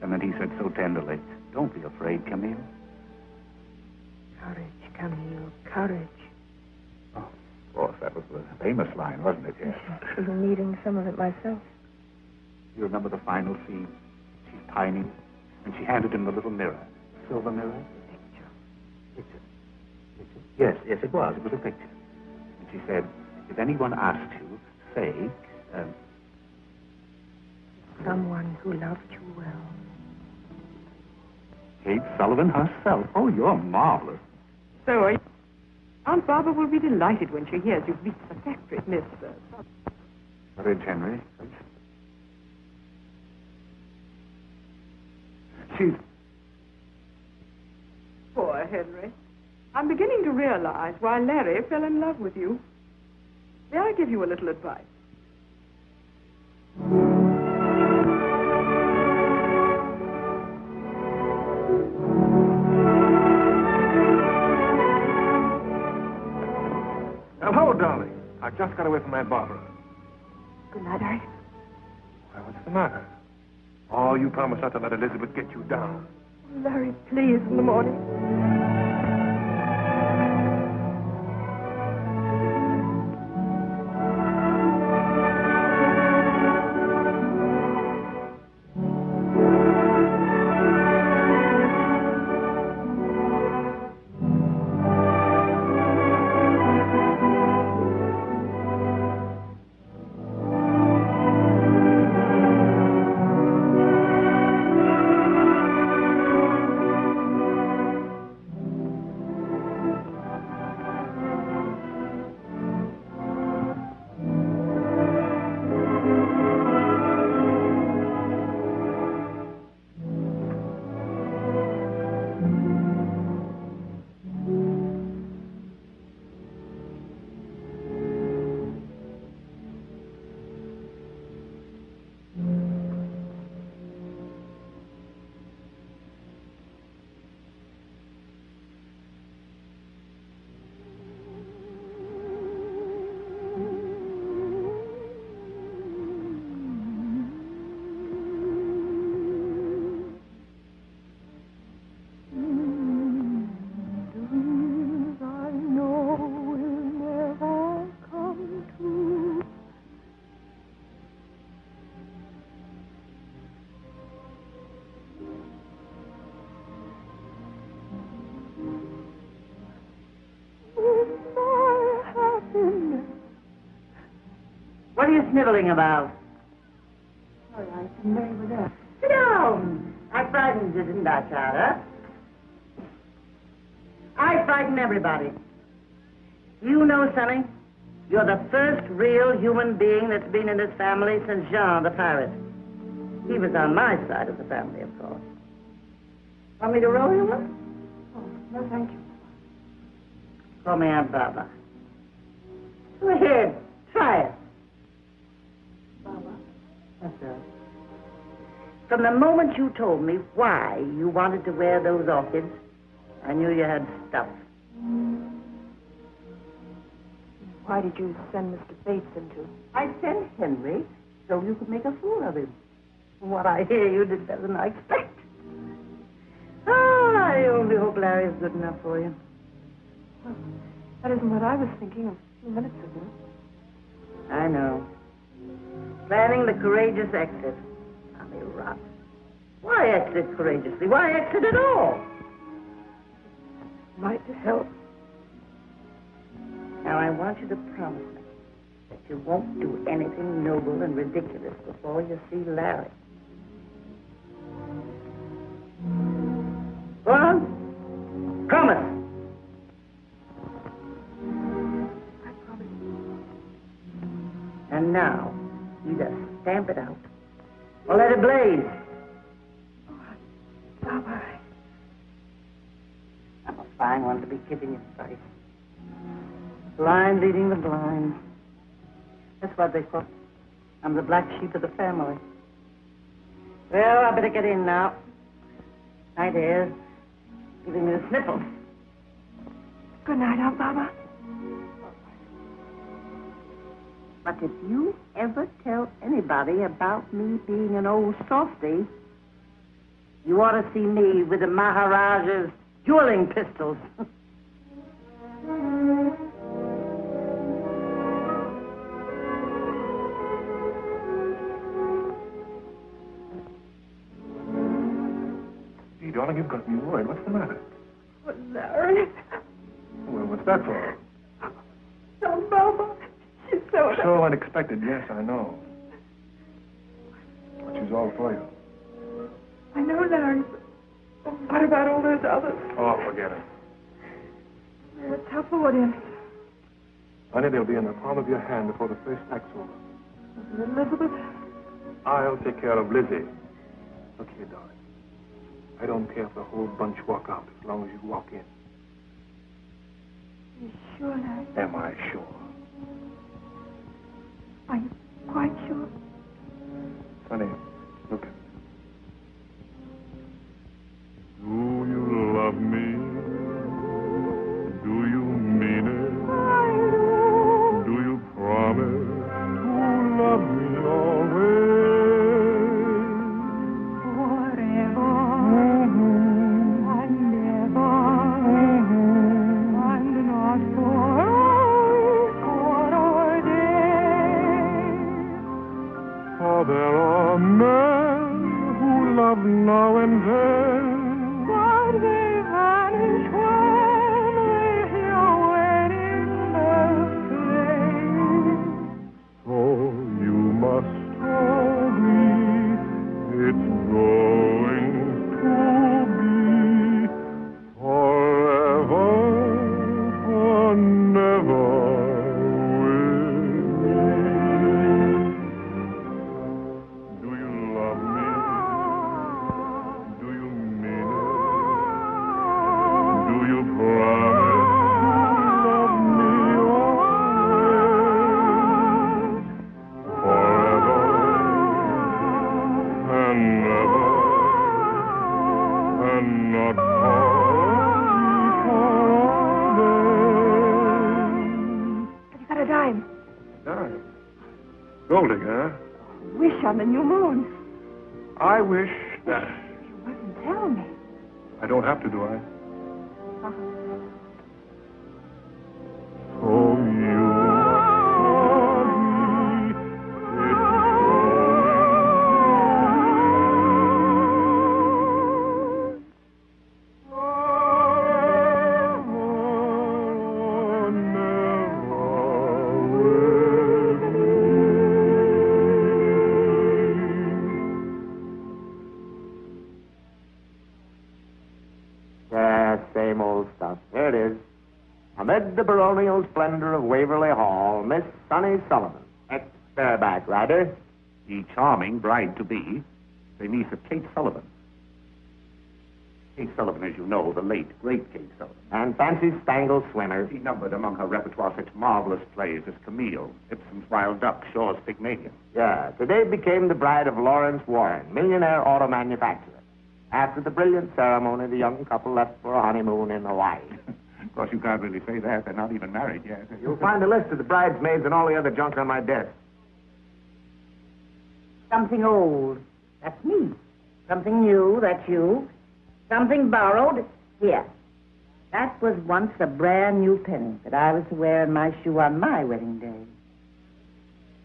And then he said so tenderly, "Don't be afraid, Camille." Courage, Camille, courage. Oh, of course, that was the famous line, wasn't it? Yes. Even needing some of it myself. You remember the final scene? tiny, and she handed him the little mirror. Silver mirror? Picture. Yes, it was. It was a picture. And she said, if anyone asks you, say, Someone who loved you well. Kate Sullivan herself. Oh, you're marvelous. So are you? Aunt Barbara will be delighted when she hears you've reached the factory, Miss... Courage, Henry. She's... Poor Henry. I'm beginning to realize why Larry fell in love with you. May I give you a little advice? Hello, darling. I just got away from Aunt Barbara. Good night, Harry. Why, what's the matter? Oh, you promised not to let Elizabeth get you down. Larry, please, in the morning. What are you sniveling about? Sorry, I didn't know you were there. Sit down. I frightened you, didn't I, Charlotte? I frighten everybody. You know something? You're the first real human being that's been in this family since Jean the pirate. He was on my side of the family, of course. Want me to roll you up? Oh, no, thank you. Call me Aunt Barbara. Go ahead. Try it. Barbara? That's right. From the moment you told me why you wanted to wear those orchids, I knew you had stuff. Why did you send Mr. Bates into? I sent Henry so you could make a fool of him. From what I hear, you did better than I expect. Oh, I only hope Larry's good enough for you. Well, that isn't what I was thinking of a few minutes ago. I know. Planning the courageous exit. I mean, rot. Why exit courageously? Why exit at all? Might help. Now, I want you to promise me that you won't do anything noble and ridiculous before you see Larry. Go on. Promise. I promise. And now, either stamp it out or let it blaze. Oh, Barbara. I'm a fine one to be kicking your face. Blind leading the blind. That's what they call it. I'm the black sheep of the family. Well, I better get in now. Night air's giving me the sniffles. Good night, Aunt Barbara. But if you ever tell anybody about me being an old softy, you ought to see me with the Maharaja's dueling pistols. darling, you've got me worried. What's the matter? Oh, Larry. Well, what's that for? Oh, Mama. She's so... So unexpected, yes, I know. But she's all for you. I know, Larry. But what about all those others? Oh, forget it. It's tough audience. Honey, they'll be in the palm of your hand before the first act's over. Elizabeth? I'll take care of Lizzie. Look here, darling. I don't care if the whole bunch walk out as long as you walk in. Are you sure, Larry? Am I sure? Are you quite sure? Honey, look at me. Do you love me? Do you mean it? Do you promise to love me always? Forever and ever, and not for a week or a day. For there are men who love now and then, But they vanish when they hear wedding bells play. so you must agree it's going to be forever and ever with me. Do you love me? Do you mean it? Do you promise to love me always? Forever and ever, and not for Have you got a dime? Darling. Gold digger, huh? Wish on the new moon. I wish that... You wouldn't tell me. I don't have to, do I? So you Same old stuff. Here it is. Amid the baronial splendor of Waverly Hall, Miss Sunny Sullivan, ex-bareback rider. The charming bride-to-be, the niece of Kate Sullivan. Kate Sullivan, as you know, the late, great Kate Sullivan. And Fancy Spangled swimmer. She numbered among her repertoire such marvelous plays as Camille, Ibsen's Wild Duck, Shaw's Pygmalion. Yeah, today became the bride of Lawrence Warren, millionaire auto manufacturer. After the brilliant ceremony, the young couple left for a honeymoon in Hawaii. Of course, you can't really say that. They're not even married yet. You'll find a list of the bridesmaids and all the other junk on my desk. Something old, that's me. Something new, that's you. Something borrowed, here. That was once a brand new penny that I was to wear in my shoe on my wedding day.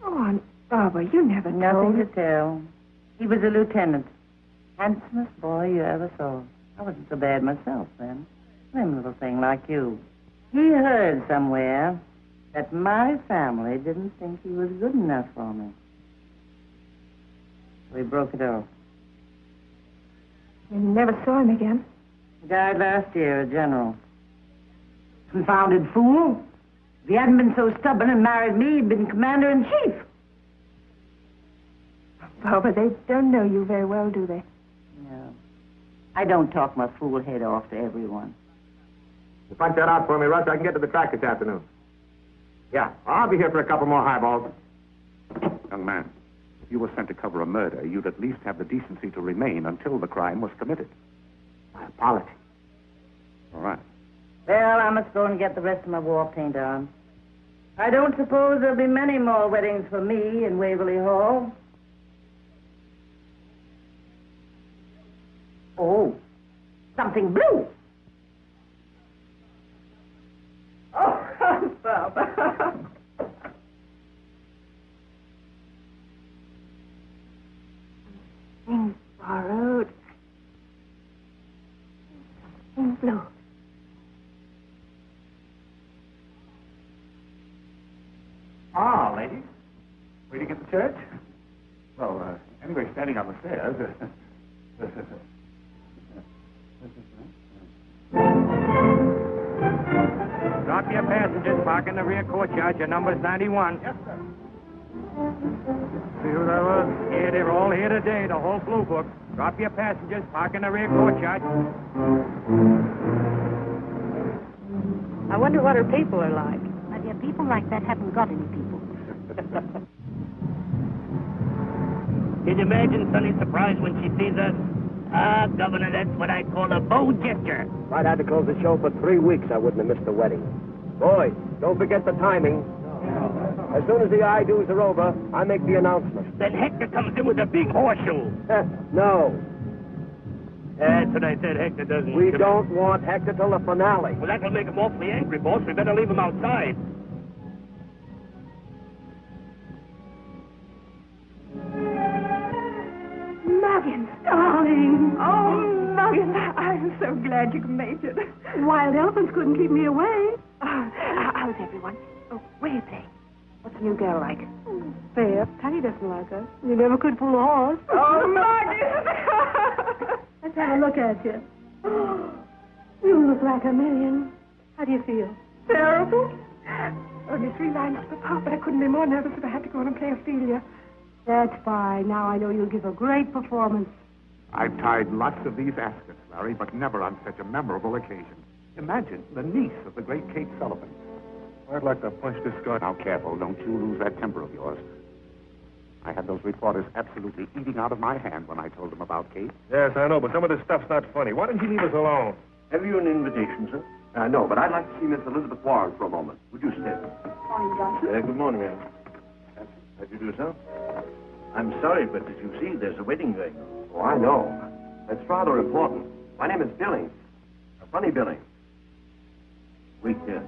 Oh, Aunt Barbara, you never told Nothing me. to tell. He was a lieutenant. Handsomest boy you ever saw. I wasn't so bad myself then. Slim little thing like you. He heard somewhere that my family didn't think he was good enough for me. We broke it off. You never saw him again. He died last year, a general. Confounded fool. If he hadn't been so stubborn and married me, he'd been commander-in-chief. Barbara, they don't know you very well, do they? No. I don't talk my fool head off to everyone. You punch that out for me, Russ. I can get to the track this afternoon. Yeah, I'll be here for a couple more highballs. Young man, if you were sent to cover a murder, you'd at least have the decency to remain until the crime was committed. My apology. All right. Well, I must go and get the rest of my war paint on. I don't suppose there'll be many more weddings for me in Waverly Hall. Oh, something blue. Oh, Barbara. Things borrowed. church? Well, anyway, standing on the stairs. Drop your passengers. Park in the rear courtyard. Your number's 91. Yes, sir. See who that was? Yeah, they're all here today, the whole blue book. Drop your passengers. Park in the rear courtyard. I wonder what her people are like. My dear, people like that haven't got any people. Can you imagine Sonny's surprise when she sees us? Ah, Governor, that's what I call a bow gesture. If I'd had to close the show for 3 weeks, I wouldn't have missed the wedding. Boys, don't forget the timing. As soon as the I-do's are over, I make the announcement. Then Hector comes in with a big horseshoe. No. That's what I said, Hector doesn't. We don't want Hector till the finale. Well, that'll make him awfully angry, boss. We better leave him outside. Muggins, darling. Oh, Muggins, I'm so glad you made it. Wild elephants couldn't keep me away. How's everyone? Oh, where are you playing? What's the new girl like? Fair. Patty doesn't like her. You never could pull a horse. Oh, Muggins! Let's have a look at you. You look like a million. How do you feel? Terrible. Only 3 lines to the part, but I couldn't be more nervous if I had to go on and play Ophelia. That's fine. Now I know you'll give a great performance. I've tied lots of these askets, Larry, but never on such a memorable occasion. Imagine the niece of the great Kate Sullivan. I'd like to punch this guy. Now, careful. Don't you lose that temper of yours. I had those reporters absolutely eating out of my hand when I told them about Kate. Yes, I know, but some of this stuff's not funny. Why don't you leave us alone? Have you an invitation, sir? No, but I'd like to see Miss Elizabeth Warren for a moment. Would you stay? Morning, Johnson. Good morning, ma'am. How'd you do, sir? I'm sorry, but as you see, there's a wedding going on. Oh, I know. That's rather important. My name is Billings. Bunny Billings. Wait here.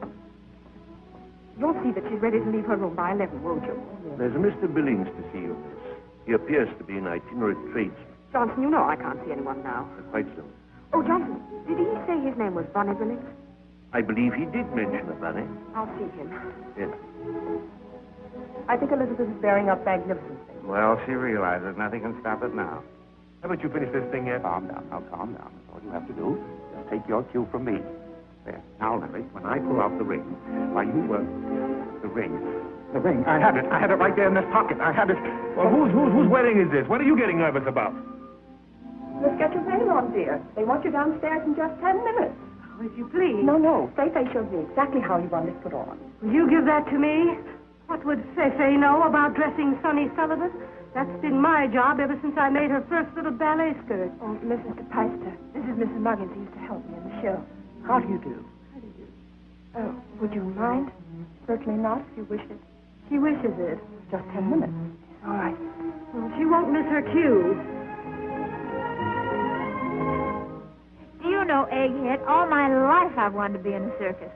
You'll see that she's ready to leave her room by 11, won't you? There's a Mr. Billings to see you, miss. He appears to be an itinerant tradesman. Johnson, you know I can't see anyone now. Quite so. Oh, Johnson, did he say his name was Bunny Billings? I believe he did mention a bunny. I'll see him. Yes. I think Elizabeth is bearing up magnificently. Well, she realizes nothing can stop it now. Haven't you finished this thing yet? Calm down. Now, calm down. That's all you have to do. Just take your cue from me. There. Now, Larry, when I pull out the ring, why, you the ring. The ring. I had it right there in this pocket. I had it. Well, whose wedding is this? What are you getting nervous about? Let's get your veil on, dear. They want you downstairs in just 10 minutes. Oh, if you please. No. Feifei showed me exactly how you want it put on. Will you give that to me? What would Feifei know about dressing Sonny Sullivan? That's been my job ever since I made her first little ballet skirt. Oh, Mrs. DePeister, this is Mrs. Muggins. He used to help me in the show. How do you do? Oh, would you mind? Certainly not, if you wish it. She wishes it. Just 10 minutes. All right. Well, she won't miss her cue. Do you know, Egghead, all my life I've wanted to be in a circus.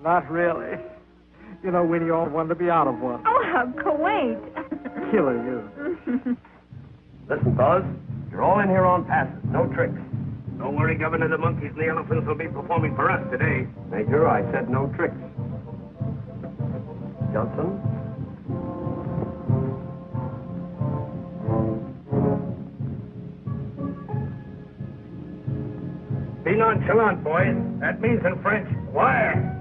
Not really. You know, Winnie, you all wanted to be out of one. Oh, how quaint. Killing you. Listen, fellas. You're all in here on passes. No tricks. Don't worry, Governor. The monkeys and the elephants will be performing for us today. Major, I said no tricks. Johnson? Be nonchalant, boys. That means in French, wire.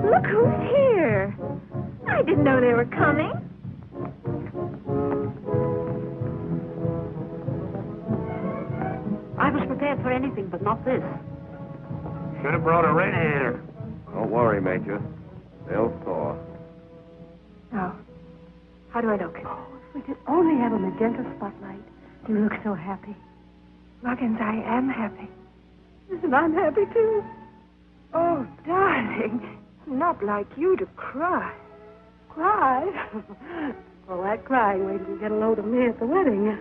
Look who's here. I didn't know they were coming. I was prepared for anything, but not this. Should have brought a radiator. Don't worry, Major. They'll thaw. Now, how do I look? Oh, if we could only have a magenta spotlight. You look so happy. Muggins, I am happy. Listen, I'm happy, too. Oh, darling, not like you to cry. Cry? All that crying, wait till you get a load of me at the wedding.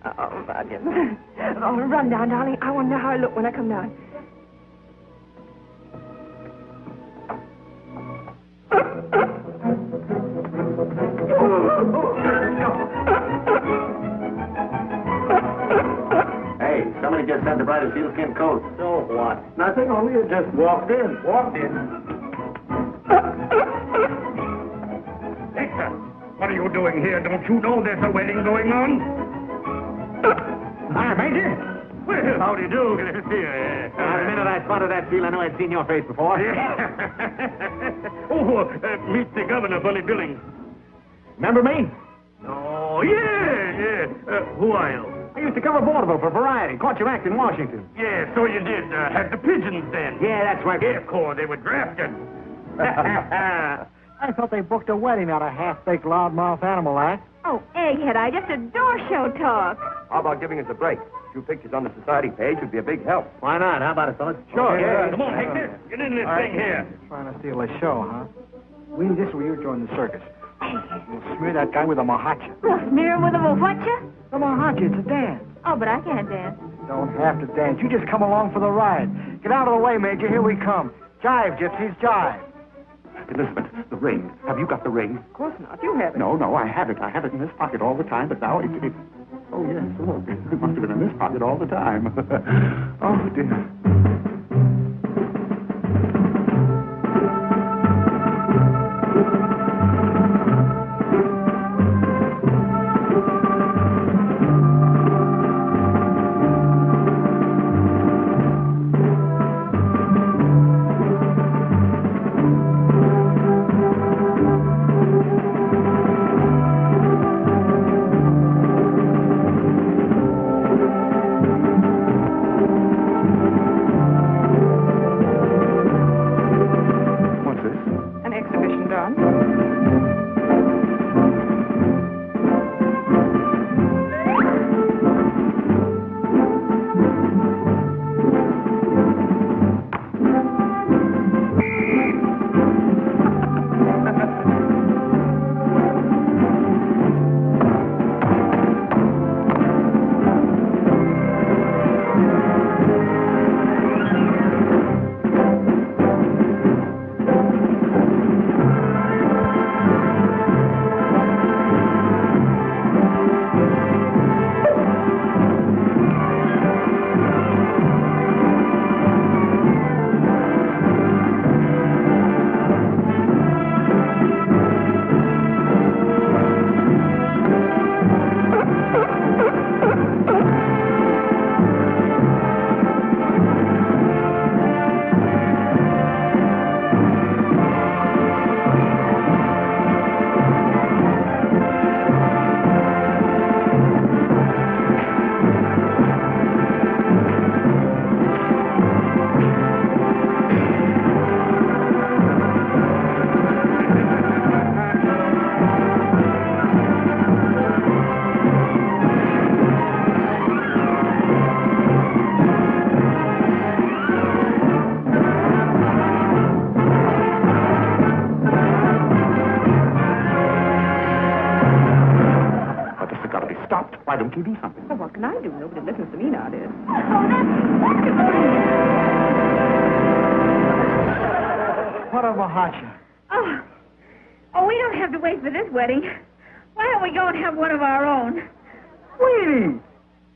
Oh, Muggins. Oh, run down, darling. I want to know how I look when I come down. inside a sealskin coat. So what? Nothing, only you just walked in. Walked in. Hector, what are you doing here? Don't you know there's a wedding going on? Hi, Major. Well, how do you do? The minute I spotted that seal, I knew I'd seen your face before. Meet the governor, Bunny Billings. Remember me? Oh, yeah. Who are you? I used to cover vaudeville for Variety. Caught your act in Washington. Yeah, so you did. Had the pigeons then. Yeah, that's right. Yeah, of course, they were drafted. I thought they booked a wedding out of half-baked loudmouth animal act. Oh, egghead, I just adore show talk. How about giving us a break? A few pictures on the society page would be a big help. Why not? How about it, fellas? Sure. Yeah. Come on, Hector. Get in this thing here. Trying to steal a show, huh? We need this where you join the circus. We'll smear that guy with a mahacha. We'll smear him with a whatcha? The mahacha, it's a dance. Oh, but I can't dance. Don't have to dance. You just come along for the ride. Get out of the way, Major. Here we come. Jive, gypsies, jive. Elizabeth, the ring. Have you got the ring? Of course not. You have it. No, I have it. I have it in this pocket all the time, but now it's... Oh, yes, look. It must have been in this pocket all the time. Oh, dear. Why don't you do something? Well, what can I do? Nobody listens to me nowadays. Oh, that's wonderful. What a mahacha. Oh, we don't have to wait for this wedding. Why don't we go and have one of our own? Sweetie!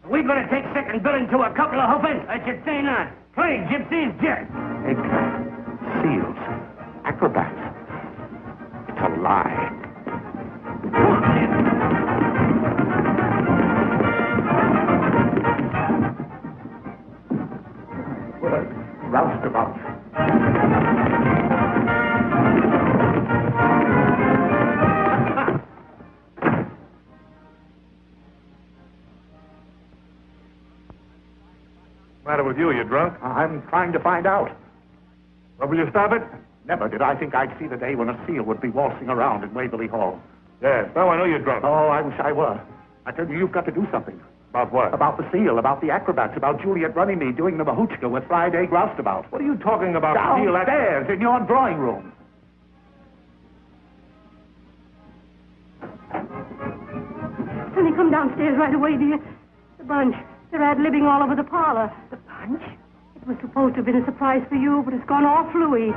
We're going to take second billing to a couple of hoofers. I should say not. Play gypsies, jet. Seals. Acrobats. It's a lie. Roustabout. Matter with you? You drunk? I'm trying to find out. Well, will you stop it? Never did I think I'd see the day when a seal would be waltzing around in Waverly Hall. Yes. Now I know you're drunk. Oh, I wish I were. I tell you, you've got to do something. About what? About the seal, about the acrobats, about Juliet Runnymede doing the mahootchka with Friday Roustabout. What are you talking about? Downstairs in your drawing room. Sonny, come downstairs right away, dear. The bunch. They're ad-libbing all over the parlor. The bunch? It was supposed to have been a surprise for you, but it's gone all fluey.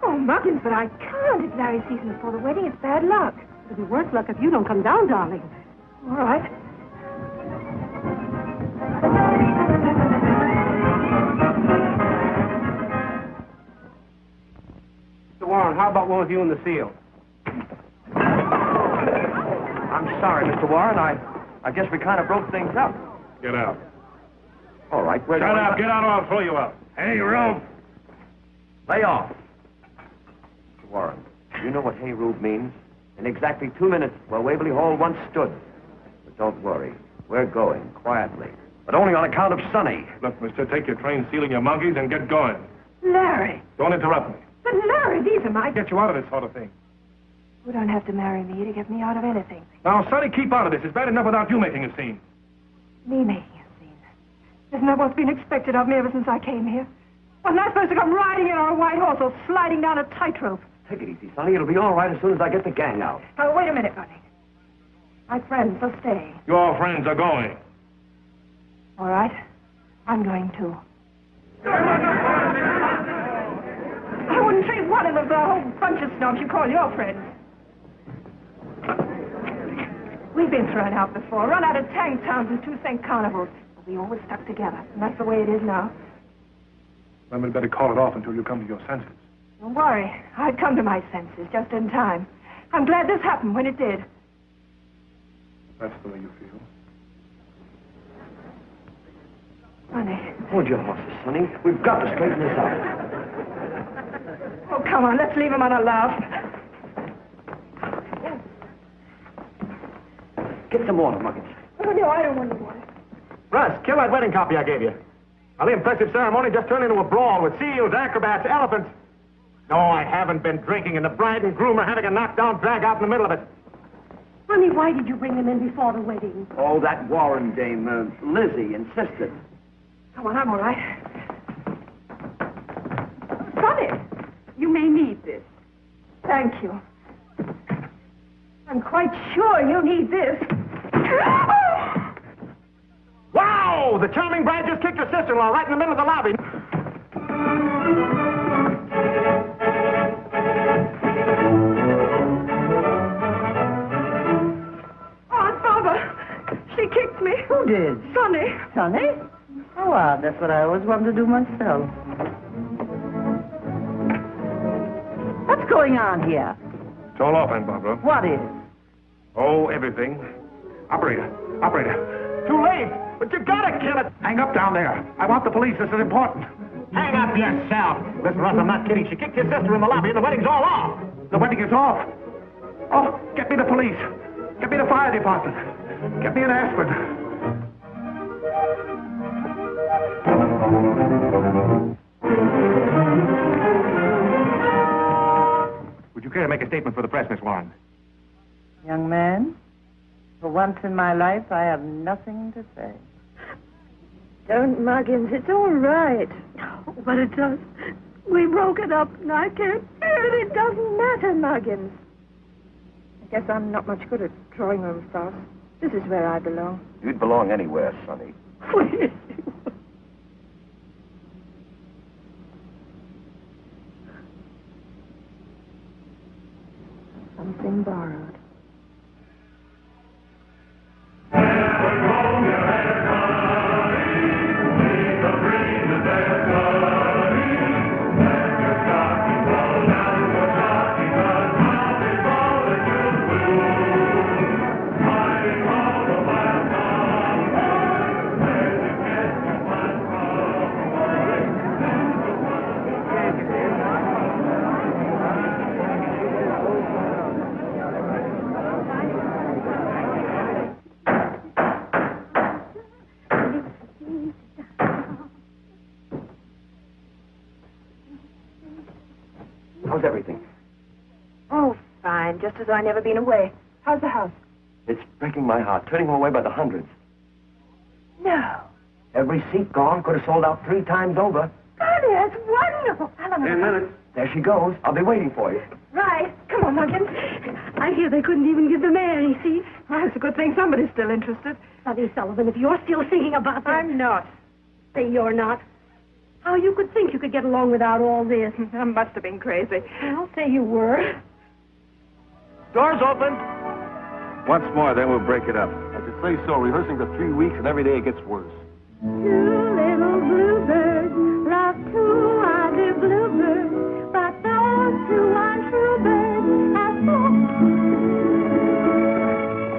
Oh, Muggins, but I can't. It's Larry's season before the wedding. It's bad luck. It'll be worse luck if you don't come down, darling. All right. Mr. Warren, how about one with you in the field? I'm sorry, Mr. Warren. I guess we kind of broke things up. Get out. All right, we're Shut up. Get out or I'll throw you out. Hey, Rube. Lay off. Mr. Warren, you know what hey, Rube means? In exactly 2 minutes, where Waverly Hall once stood. But don't worry. We're going, quietly. But only on account of Sonny. Look, mister, take your train, sealing your monkeys, and get going. Larry. Don't interrupt me. But Larry, these are my... Get you out of this sort of thing. You don't have to marry me to get me out of anything. Now, Sonny, keep out of this. It's bad enough without you making a scene. Me making a scene? Isn't that what's been expected of me ever since I came here? Wasn't I supposed to come riding in on a white horse or sliding down a tightrope? Take it easy, Sonny. It'll be all right as soon as I get the gang out. Oh, wait a minute, Bunny. My friends will stay. Your friends are going. All right. I'm going too. I wouldn't treat one of them for a whole bunch of snobs you call your friends. We've been thrown out before, run out of tank towns and 2 cent carnivals. But we always stuck together, and that's the way it is now. Then we'd better call it off until you come to your senses. Don't worry. I'd come to my senses just in time. I'm glad this happened when it did. That's the way you feel. Bunny. Hold your horses, Sonny. We've got to straighten this out. Oh, come on. Let's leave him on a laugh. Get some water, Muggins. Oh, no, I don't want the water. Russ, kill that wedding copy I gave you. Now, the impressive ceremony just turned into a brawl with seals, acrobats, elephants. No, I haven't been drinking, and the bride and groom are having a knockdown drag out in the middle of it. Honey, why did you bring them in before the wedding? Oh, that Warren dame, Lizzie, insisted. Come on, I'm all right. Sonny, you may need this. Thank you. I'm quite sure you need this. Wow! The charming bride just kicked her sister-in-law right in the middle of the lobby. Aunt Barbara, she kicked me. Who did? Sonny. Sonny? Oh, well, that's what I always wanted to do myself. What's going on here? It's all off, Aunt Barbara. What is? Oh, everything. Operator. Too late! But you gotta kill it! Hang up down there. I want the police. This is important. Hang up yourself! Listen, Russ, I'm not kidding. She kicked your sister in the lobby and the wedding's all off! The wedding is off. Oh, get me the police. Get me the fire department. Get me an aspirin. Would you care to make a statement for the press, Miss Warren? Young man, for once in my life, I have nothing to say. Don't, Muggins. It's all right. But it does. We broke it up, and I can't bear it. It doesn't matter, Muggins. I guess I'm not much good at drawing room stuff. This is where I belong. You'd belong anywhere, Sonny. Please. Something borrowed. How's everything? Oh, fine. Just as though I'd never been away. How's the house? It's breaking my heart, turning them away by the hundreds. No. Every seat gone. Could have sold out 3 times over. Bonnie, that's wonderful. Helen. 10 minutes. There she goes. I'll be waiting for you. Right. Come on, Muggins. I hear they couldn't even give the mayor any seats. Well, it's a good thing somebody's still interested. Sonny Sullivan, if you're still thinking about that... I'm not. Say you're not. How you could think you could get along without all this? I must have been crazy. I'll say you were. Doors open. Once more, then we'll break it up. I should say so. Rehearsing for 3 weeks, and every day it gets worse. Two little bluebirds love two other bluebirds, but those two untrue birds have both.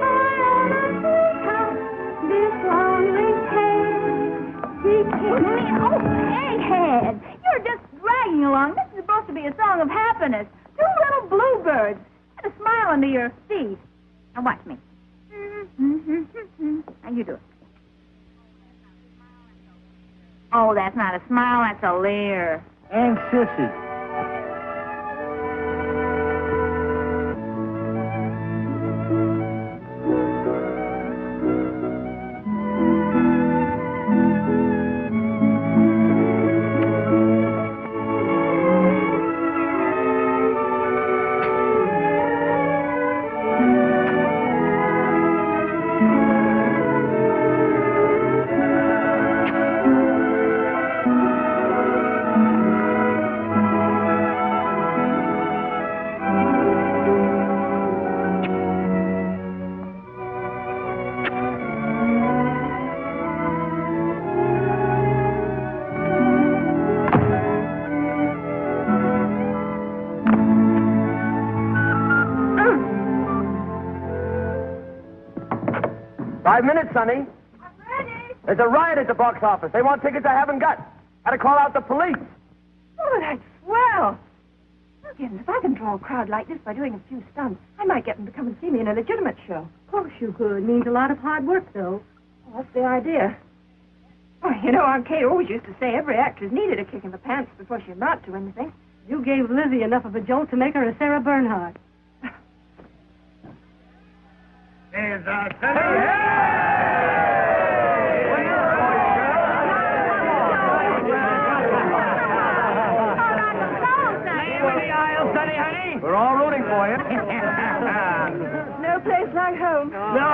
On a treetop, this lonely pair. Oh, egghead! You're just dragging along. This is supposed to be a song of happiness. Two little bluebirds. Put a smile under your teeth. Now watch me. Now you do it. Oh, that's not a smile, that's a leer. And sissy. Sonny. I'm ready. There's a riot at the box office. They want tickets I haven't got. Had to call out the police. Oh, that's swell. Look, if I can draw a crowd like this by doing a few stunts, I might get them to come and see me in a legitimate show. Of course you could. Means a lot of hard work, though. Well, that's the idea. Oh, you know, Aunt Kate always used to say every actress needed a kick in the pants before she amounted to anything. You gave Lizzie enough of a jolt to make her a Sarah Bernhardt. Here's our Sonny. We're all rooting for you. No place like home. No.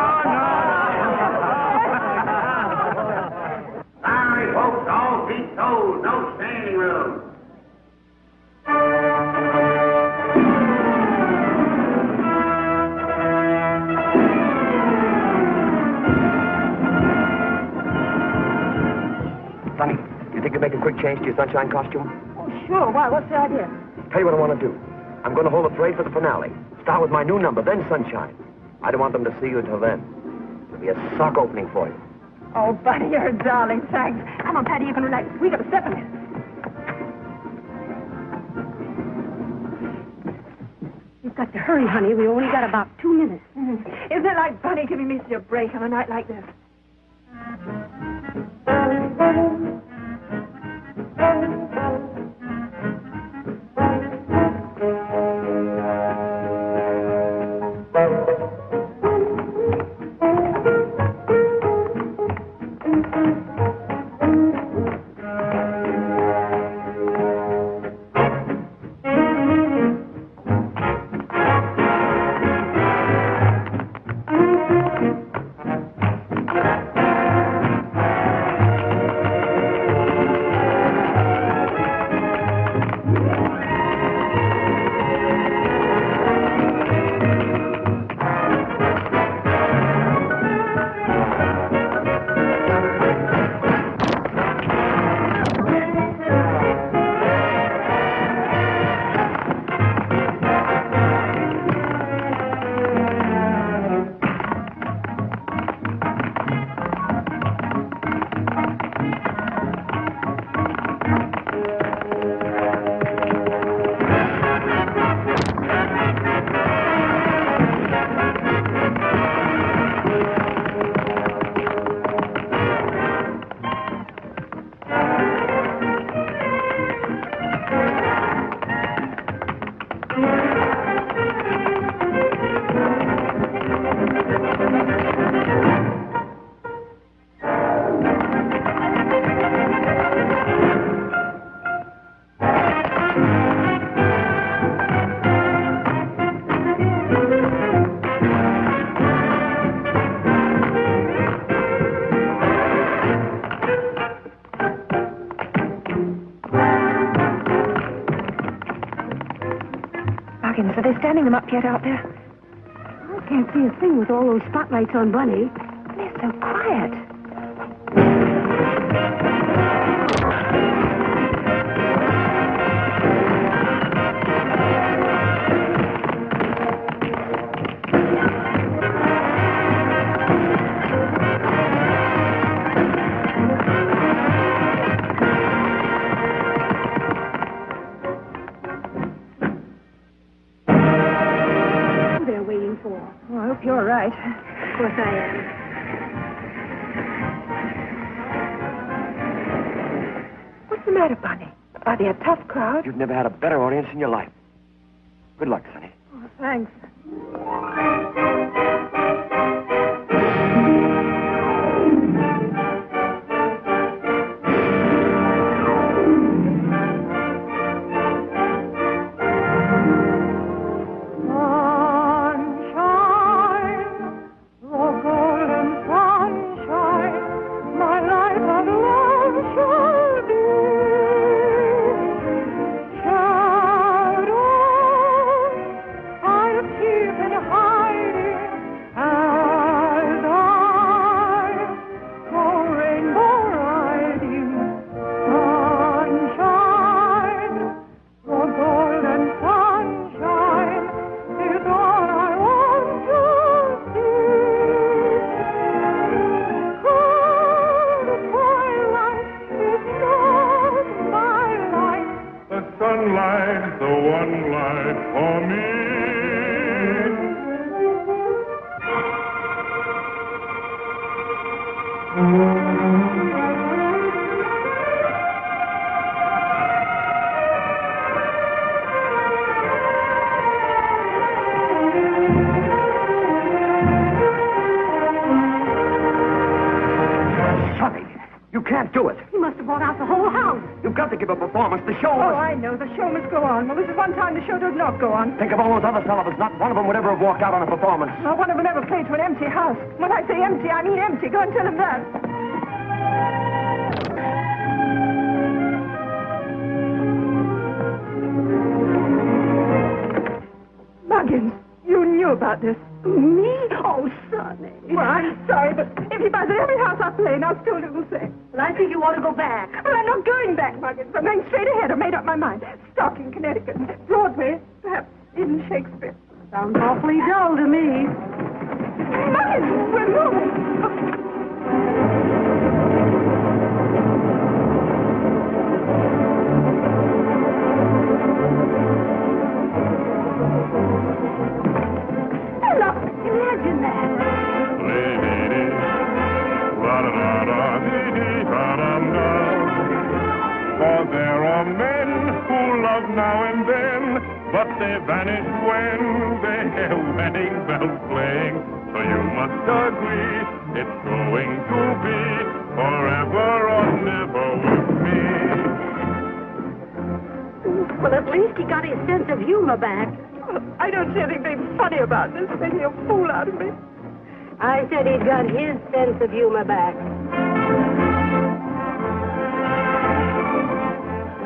Sorry, folks, all feet toes, no standing room. Sonny, you think you'd make a quick change to your sunshine costume? Oh, sure. Why? What's the idea? Tell you what I want to do. I'm going to hold a parade for the finale. Start with my new number, then Sunshine. I don't want them to see you until then. It'll be a sock opening for you. Oh, Bunny, you're a darling. Thanks. Come on, Patty, you can relax. We got to step in it. You've got to hurry, honey. We only got about 2 minutes. Isn't it like Bunny giving me such a break on a night like this? Are they standing them up yet out there? can't see a thing with all those spotlights on Bunny. They're so quiet. Oh, I hope you're right. Of course I am. What's the matter, Bunny? Are they a tough crowd? You've never had a better audience in your life. Good luck, Sonny. Oh, thanks. I know. The show must go on. Well, this is one time the show does not go on. Think of all those other Sullivans. Not one of them would ever have walked out on a performance. Not one of them ever played to an empty house. When I say empty, I mean empty. Go and tell him that. Muggins, you knew about this. Me? Oh, Sonny. Well, I'm sorry, but if he buys at every house I play in, I'll still do the same. Well, I think you ought to go back. Well, I'm not going back, Muggins. I'm going straight ahead. I made up my mind. Stock in Connecticut. Broadway, perhaps even Shakespeare. Sounds awfully dull to me. Muggins, we're moving. Imagine that. For there are men who love now and then, but they vanish when they hear wedding bells playing. So you must agree, it's going to be forever or never with me. Well, at least he got his sense of humor back. I don't see anything funny about this, making a fool out of me. I said he'd got his sense of humor back.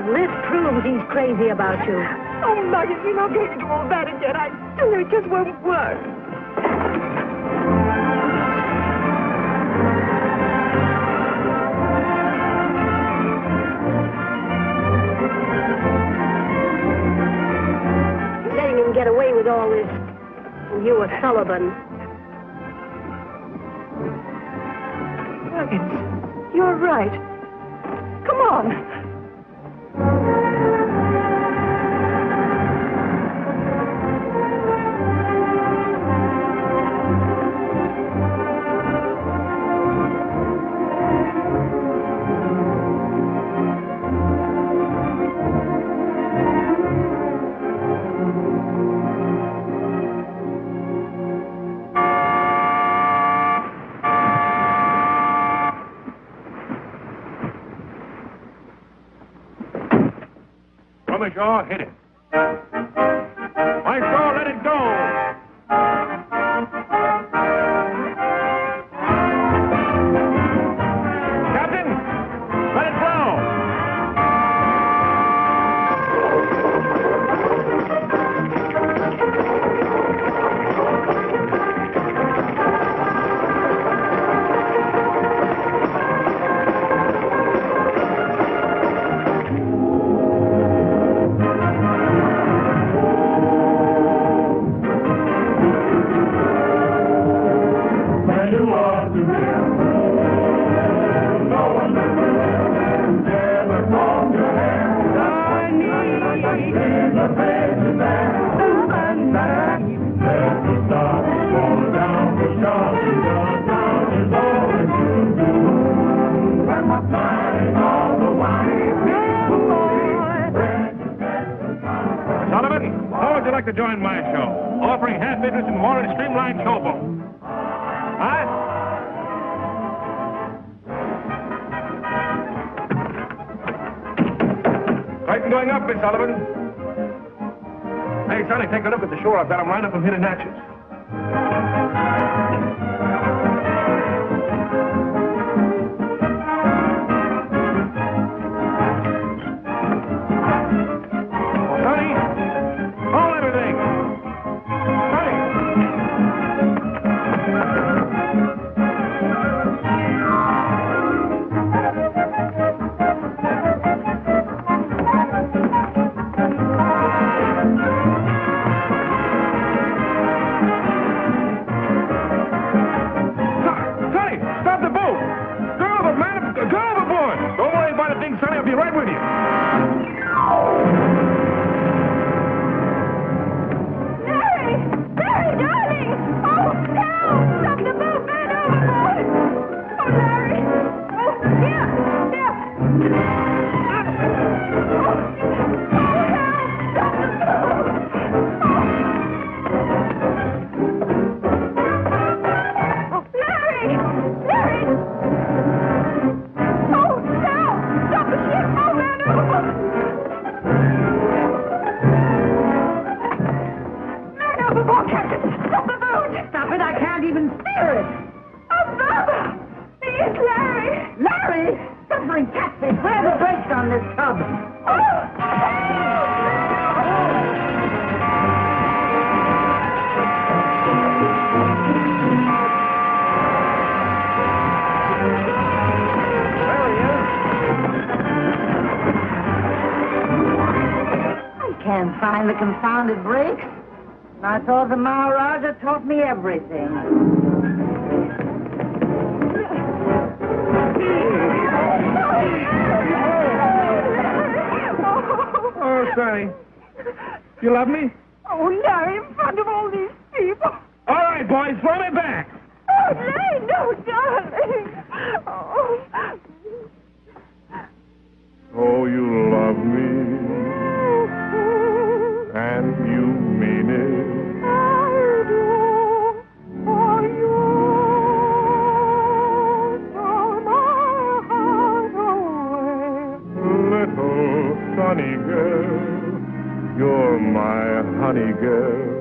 This proves he's crazy about you. Oh, Muggins, you're not going to do all that again. I tell you, it just won't work. Letting him get away with all this. And you were Sullivan. Muggins, you're right. Come on. Shaw, hit it. My Shaw, let it go. Captain, let it blow. Sullivan, how would you like to join my show? Offering half interest in Warren's streamlined showboat. Huh? Curtain going up, Miss Sullivan. Hey, Sonny, take a look at the shore. I've got them lined up from hidden hatches. The confounded brakes. I thought the Maharaja taught me everything. Oh, Sonny. You love me? Oh, Larry, in front of all these people. All right, boys, throw me back. Oh, Larry, no, darling. Oh. Oh, you love me. And you mean it. I do. For you stole my heart away. Little sunny girl, you're my honey girl.